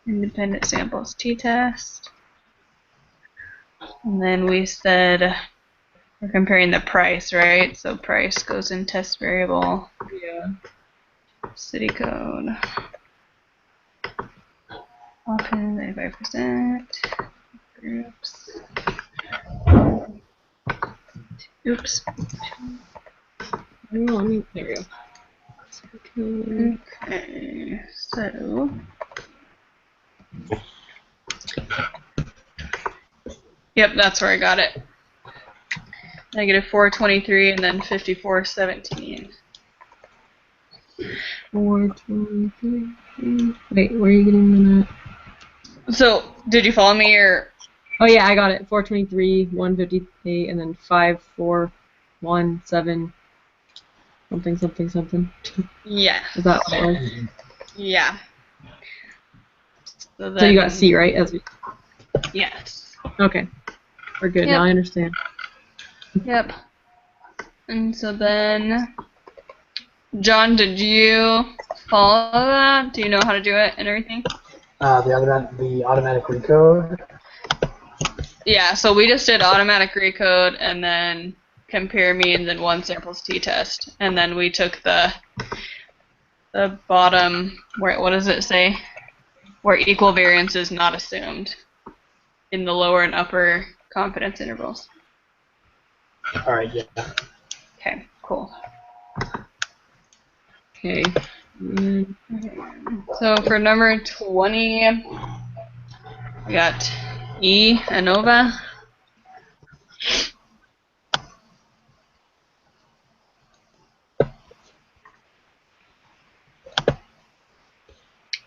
independent samples t-test. And then we said we're comparing the price, right? So price goes in test variable. Yeah. City code. Often 95%. Groups. Oops. There we go. Okay, so. Yep, that's where I got it. Negative 423 and then 5417. 423. Wait, where are you getting that? So, did you follow me or? Oh yeah, I got it. 423, 158, and then 5417 something. Yeah. Is that what it was? Yeah. So you got C, right? Yes. Okay. We're good. Yep. Now I understand. Yep. And so then, John, did you follow that? Do you know how to do it and everything? The automatic recode. Yeah, so we just did automatic recode and then compare means and 1 samples t-test. And then we took the bottom, what does it say? Where equal variance is not assumed in the lower and upper confidence intervals. All right. Yeah. Okay, cool. Okay. So for number 20, we got E, ANOVA.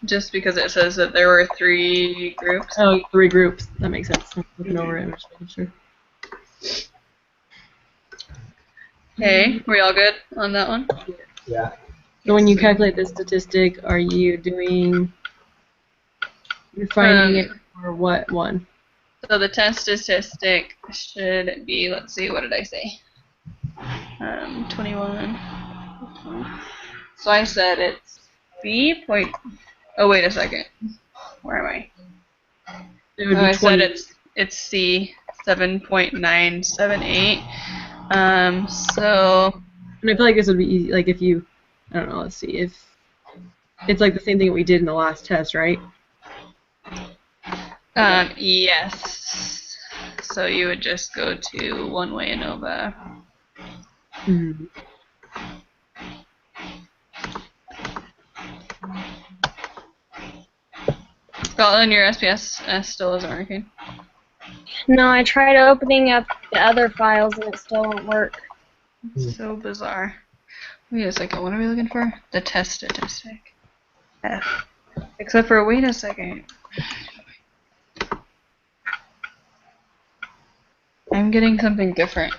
Just because it says that there were 3 groups. Oh, 3 groups. That makes sense. I'm looking over it. I'm just making sure. Okay, we all good on that one? Yeah. So when you calculate the statistic, are you doing, you're finding it for what one? So the test statistic should be, let's see, what did I say? 21. So I said it's B point, oh wait a second. Where am I? It would Oh, be I 20. said it's C, 7.978. So And I feel like this would be easy, like if you, I don't know, let's see, if it's like the same thing we did in the last test, right? yes. So you would just go to one-way ANOVA. Mm. Scotland, your SPS still isn't working. No, I tried opening up the other files and it still won't work. So bizarre. Wait a second, what are we looking for? The test statistic. F. Except for, wait a second. I'm getting something different.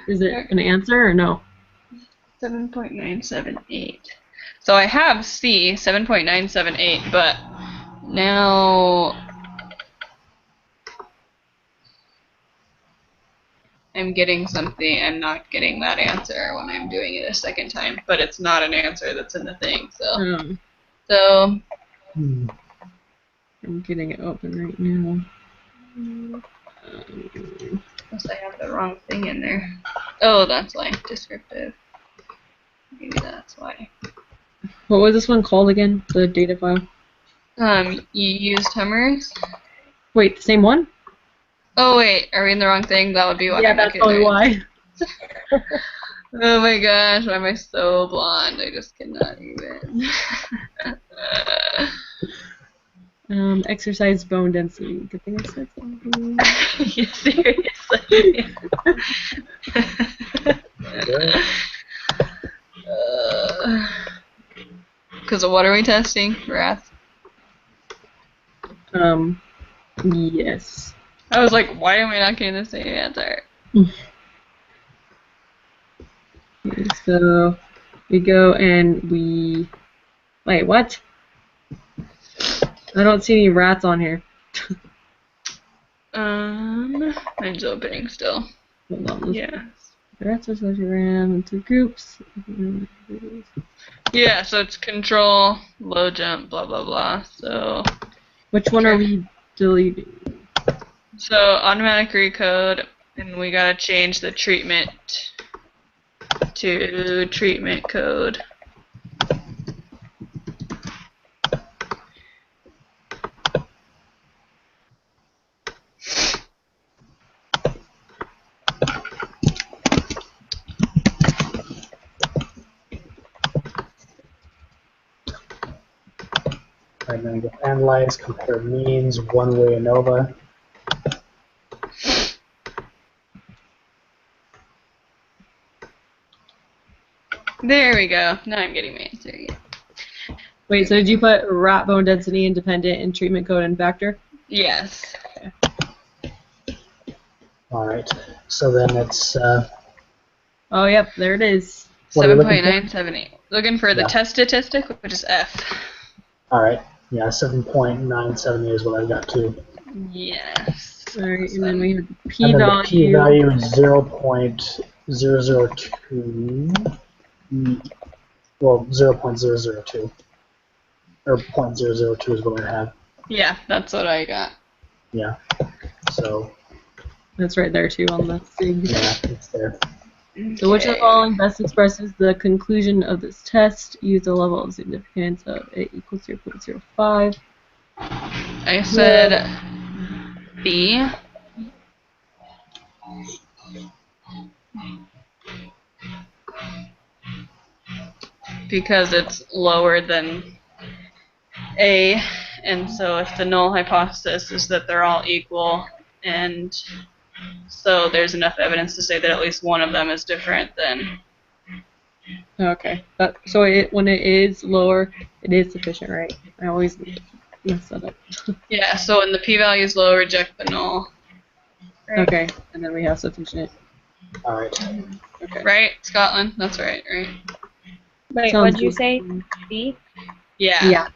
Is it an answer or no? 7.978. So I have C, 7.978, but now I'm getting something, I'm not getting that answer when I'm doing it a second time, but it's not an answer that's in the thing, so. So, Hmm. I'm getting it open right now. unless I have the wrong thing in there. Oh, that's why, descriptive. Maybe that's why. What was this one called again? The data file? You used Hummers? Wait, the same one? Oh wait, are we in the wrong thing? That would be why. Yeah, I'm not that's probably getting it. why. Oh my gosh, why am I so blonde? I just cannot even. Exercise bone density. Good thing I said something. Yeah, seriously. Because of what are we testing? Wrath? Yes. I was like, why am I not getting the same answer? Okay, so we go and we. Wait, what? I don't see any rats on here. Mine's opening still. Hold on. Yeah. The rats are sociogram into groups. Yeah, so it's control, low jump, blah blah blah. So. Which one are we deleting? So automatic recode, and we gotta change the treatment to treatment code. And then go analyze, compare means, one-way ANOVA. There we go. Now I'm getting my answer again. Wait, so did you put rat bone density independent and treatment code and factor? Yes. All right. So then it's. Oh, yep, there it is. What are we looking for? 7.978. Looking for the Yeah. test statistic, which is F. All right. Yeah, 7.978 is what I've got too. Yes. All right, and then we have the And then the p-value. p-value is 0.002. Well, 0.002. Or 0.002 is what I have. Yeah, that's what I got. Yeah. So, That's right there too on the SIG. yeah, it's there. So which of the following best expresses the conclusion of this test? Use the level of significance of A equals 0.05. I said B. Because it's lower than A, and so if the null hypothesis is that they're all equal, and so there's enough evidence to say that at least one of them is different, then Okay. So when it is lower, it is sufficient, right? I always mess that up. yeah. So when the p-value is low, reject the null. Right. Okay, and then we have sufficient. All right. Okay. Right, Scotland. That's right. Right. Wait, Sounds what'd you good. say? B? Yeah. Yeah.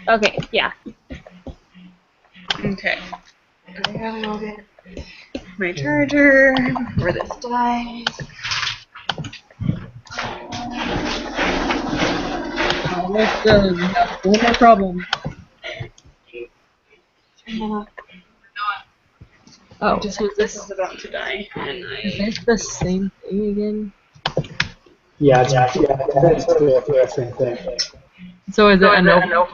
Okay, yeah. Okay. I gotta go get my charger before this dies. Almost done. We have one more problem. Oh, Just so is this this is about to die, and is this the same thing again? Yeah, it's basically the same thing. So is it a no?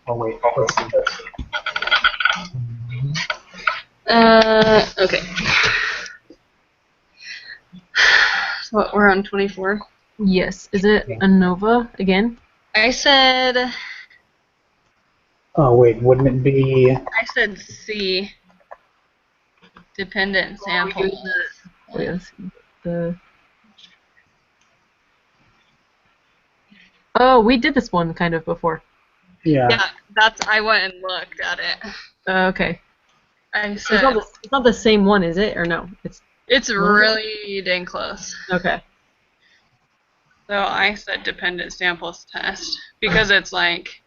Oh wait, let's see. Okay. So what, we're on 24. Yes. Is it ANOVA again? I said Oh wait, wouldn't it be? C. Dependent sample. Wait, let's see. Oh, we did this one kind of before. Yeah. Yeah, I went and looked at it. Okay. I It's said not the same one, is it? Or no? it's really dang close. Okay. So I said dependent samples test because it's like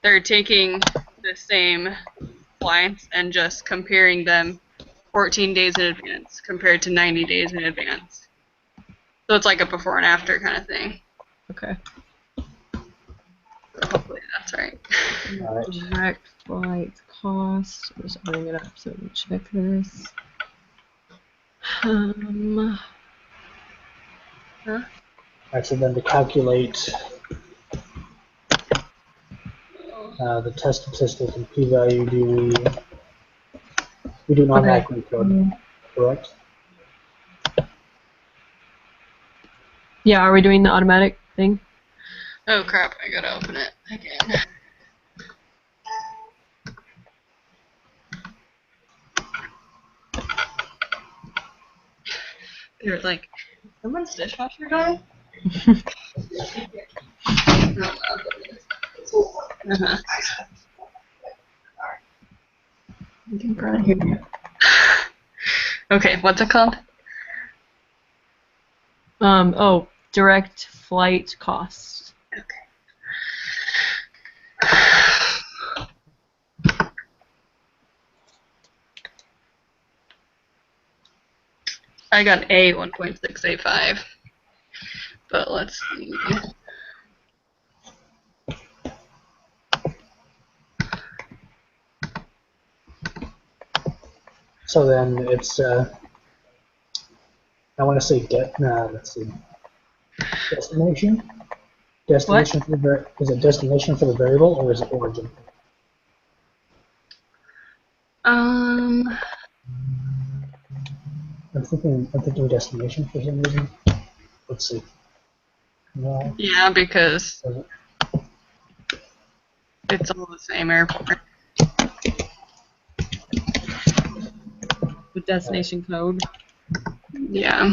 they're taking the same flights and just comparing them 14 days in advance compared to 90 days in advance. So it's like a before and after kind of thing. Okay. So hopefully that's right. All right. Direct flight cost. I'm just opening it up so we can check this. Alright, so then to calculate the test statistic and p-value, we do an automatic recode, correct? Yeah, are we doing the automatic thing? Oh crap, I gotta open it again. They're like, someone's dishwasher going? Uh-huh. Okay, what's it called? Direct flight cost. I got A 1.685. But let's see. So then it's, I want to say let's see, destination? Destination for is it destination for the variable or is it origin? I'm thinking destination for some reason. Let's see. No. Yeah, because it's all the same airport. The destination code. Yeah.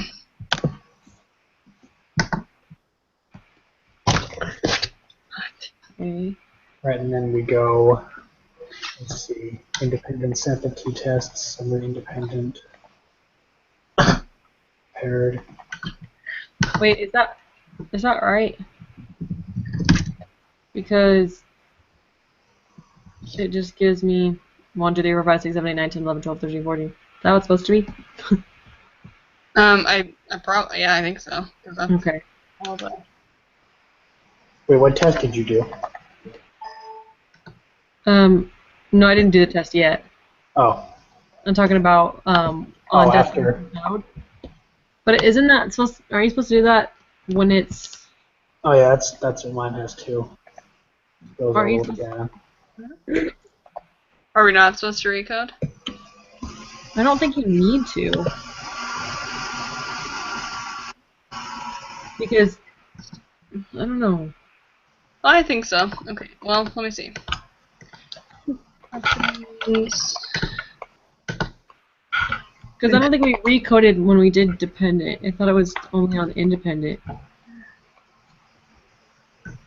Okay. Right, and then we go, let's see, independent sample t-tests, summary independent, paired. Wait, is that right? Because it just gives me 1, 2, 3, 4, 5, 6, 7, 8, 9, 10, 11, 12, 13, 14. Is that what it's supposed to be? I probably, yeah, I think so. 'Cause that's Okay. all the- Wait, what test did you do? No, I didn't do the test yet. Oh, I'm talking about on after. destination code. But isn't that supposed? Are you supposed to do that when it's? Oh yeah, that's what mine has too. Those Are all you together. Are we not supposed to recode? I don't think you need to. Because I don't know. I think so. Okay, well, let me see. Options. Because I don't think we recoded when we did dependent. I thought it was only on independent.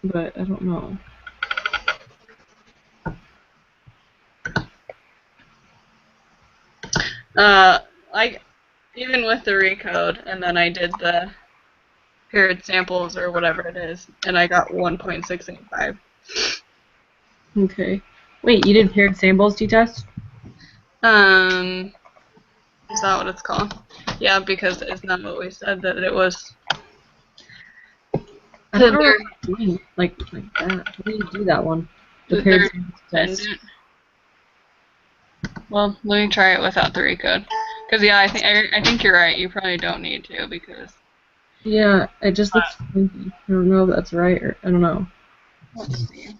But I don't know. I even with the recode, and then I did the paired samples or whatever it is, and I got 1.685. Okay. Wait, you did paired samples t-test? Is that what it's called? Yeah, because isn't that what we said that it was? I don't remember doing like that. How do you do that one? The paired They're samples test. dependent. Well, let me try it without the recode. Because yeah, I think you're right. You probably don't need to because. Yeah, it just looks funky. I don't know if that's right or I don't know. Let's see.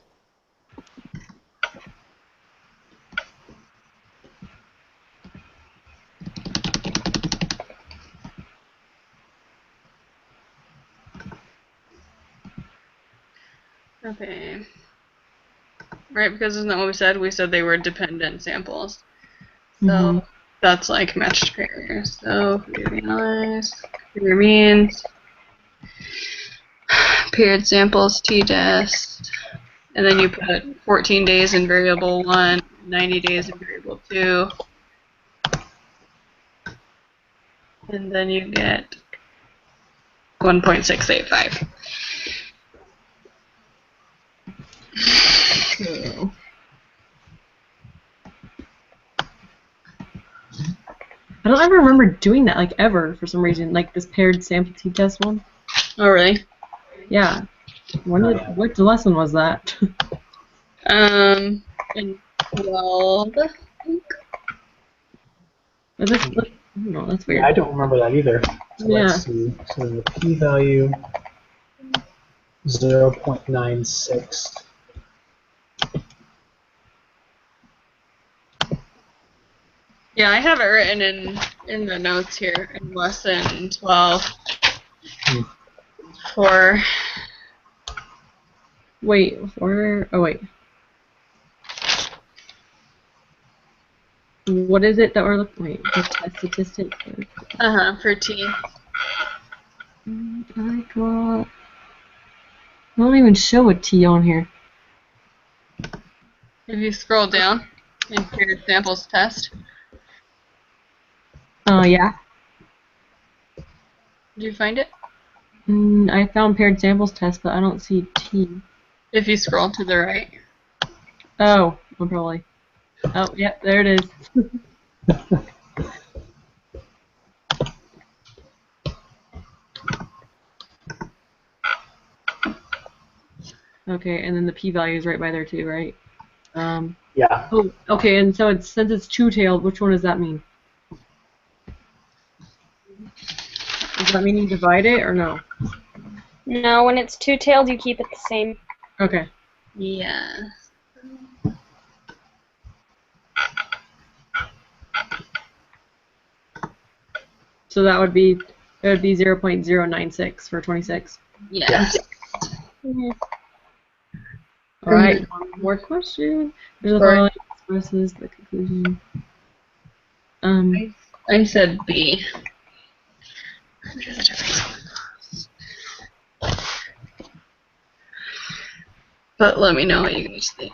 Okay. Right, because isn't that what we said? We said they were dependent samples. So that's like matched pairs. So if we do analyze, paired means, paired samples, t-test, and then you put 14 days in variable 1, 90 days in variable 2, and then you get 1.685. So. I don't ever remember doing that, like, ever, for some reason. Like, this paired sample t-test one. Oh, really? Yeah. What lesson was that? In 12, I think. I don't know, that's weird. Yeah, I don't remember that either. So Yeah. let's see. So the p-value 0.96. Yeah, I have it written in the notes here in lesson 12 for. Wait, oh wait. What is it that we're looking? Wait, the test statistics. For T. I don't even show a T on here. If you scroll down in paired samples test, Yeah. did you find it? I found paired samples test, but I don't see T. If you scroll to the right. Oh, well, probably. Oh, yeah, there it is. Okay, and then the p-value is right by there too, right? Yeah. Oh, okay, and so since it's two-tailed, which one does that mean? Does that mean you divide it or no? No, when it's two-tailed, you keep it the same. Okay. Yeah. So that would be 0.096 for 26. Yes. All right, one more question. There's a following expresses the conclusion. I said B. But let me know what you guys think.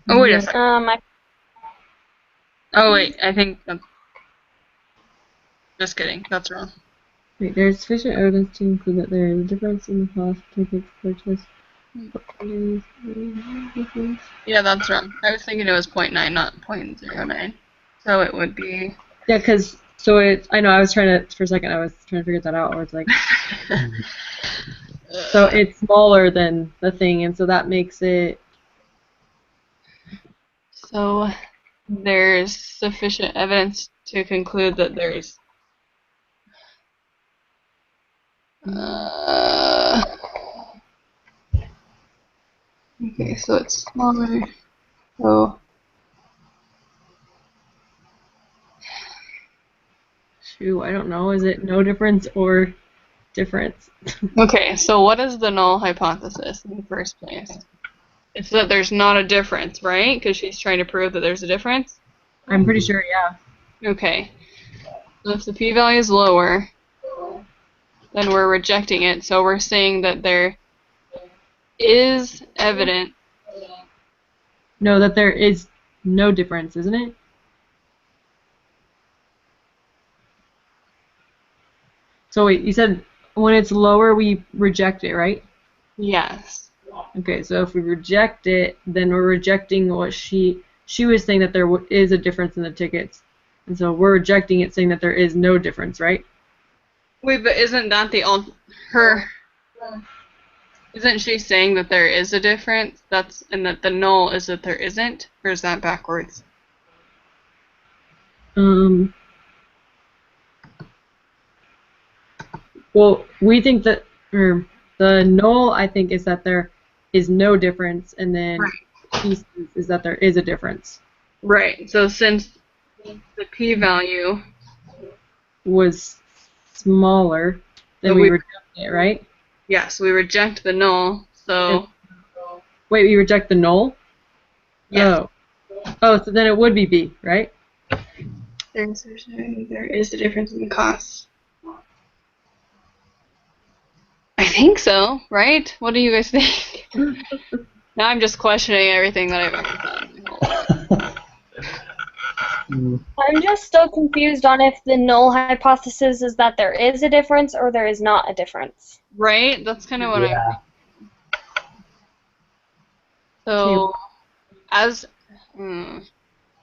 Oh, wait a second. Oh, wait, I think that's... Just kidding, that's wrong. Wait, there's sufficient evidence to conclude that there is a difference in the cost of tickets purchased. Yeah, that's wrong. I was thinking it was 0.9, not 0.09. So it would be... Yeah, because, I know, I was trying to, for a second, I was trying to figure that out, where it's like... So it's smaller than the thing, and so that makes it... So there's sufficient evidence to conclude that there's... Okay, so it's smaller. So Shoot, I don't know. Is it no difference or difference? okay, so what is the null hypothesis in the first place? It's that there's not a difference, right? Because she's trying to prove that there's a difference. I'm pretty sure, yeah. Okay. So if the p-value is lower, then we're rejecting it. So we're saying that there is evidence. No, that there is no difference, isn't it? So wait, you said when it's lower, we reject it, right? Yes. Okay, so if we reject it, then we're rejecting what she was saying that there is a difference in the tickets. And so we're rejecting it saying that there is no difference, right? Wait, but isn't that isn't she saying that there is a difference? And that the null is that there isn't? Or is that backwards? Well, we think that the null, I think, is that there is no difference, and then she says is that there is a difference. Right. So since the p-value Was smaller, then But we we- reject it, right? yes, we reject the null. So Wait, we reject the null? yeah. Oh, so then it would be B, right? There is a difference in the cost. I think so, right? What do you guys think? Now I'm just questioning everything that I've ever done. I'm just still confused on if the null hypothesis is that there is a difference or there is not a difference. Right? That's kind of what Yeah. So,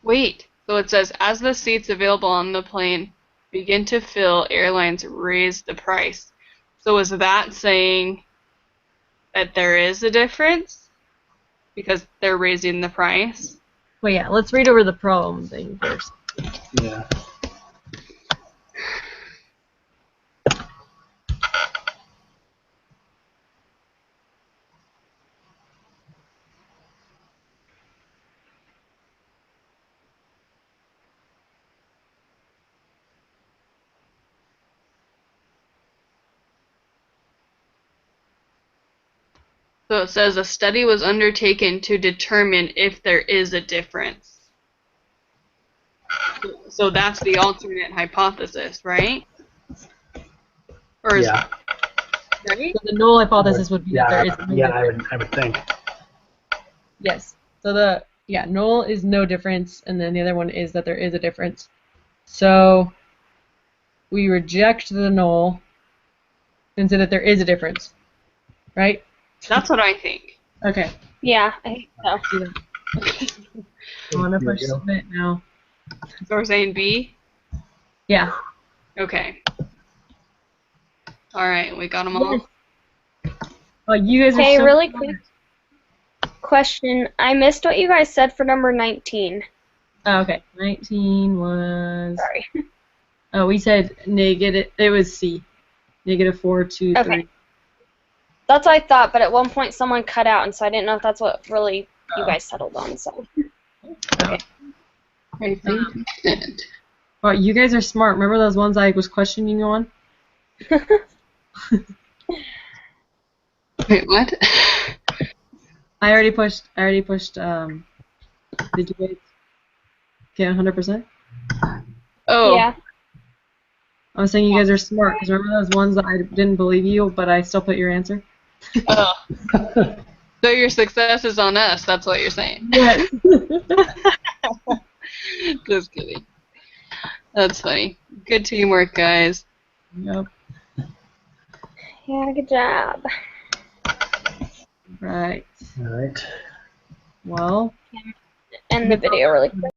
wait. So it says, as the seats available on the plane begin to fill, airlines raise the price. So is that saying that there is a difference? Because they're raising the price? Well, yeah, let's read over the problem thing first. Yeah. So it says a study was undertaken to determine if there is a difference. So that's the alternate hypothesis, right? Or is Yeah. right? So the null hypothesis would be that there is no Yeah, difference. I would think. Yes. So the null is no difference, and then the other one is that there is a difference. So we reject the null and say that there is a difference, right? That's what I think. Okay. Yeah, I think so. Do that. I want to push submit now. So we're saying B? Yeah. Okay. Alright, we got them all. Oh, you guys are Hey, so really smart. quick question. I missed what you guys said for number 19. Oh, okay. 19 was. Sorry. Oh, we said negative. It was C. -4, 2, 3. Okay. That's what I thought, but at one point someone cut out, and so I didn't know if that's what really you guys settled on. So. Okay. I think we did. Well, you guys are smart. Remember those ones I was questioning you on? Wait, what? I already pushed. Did you guys get 100%? Oh, Yeah. I was saying you guys are smart because remember those ones that I didn't believe you, but I still put your answer. oh. So your success is on us, that's what you're saying. Yes. Just kidding. That's funny. Good teamwork, guys. Yep. Yeah, good job. Right. All right. Well. End the video really quick.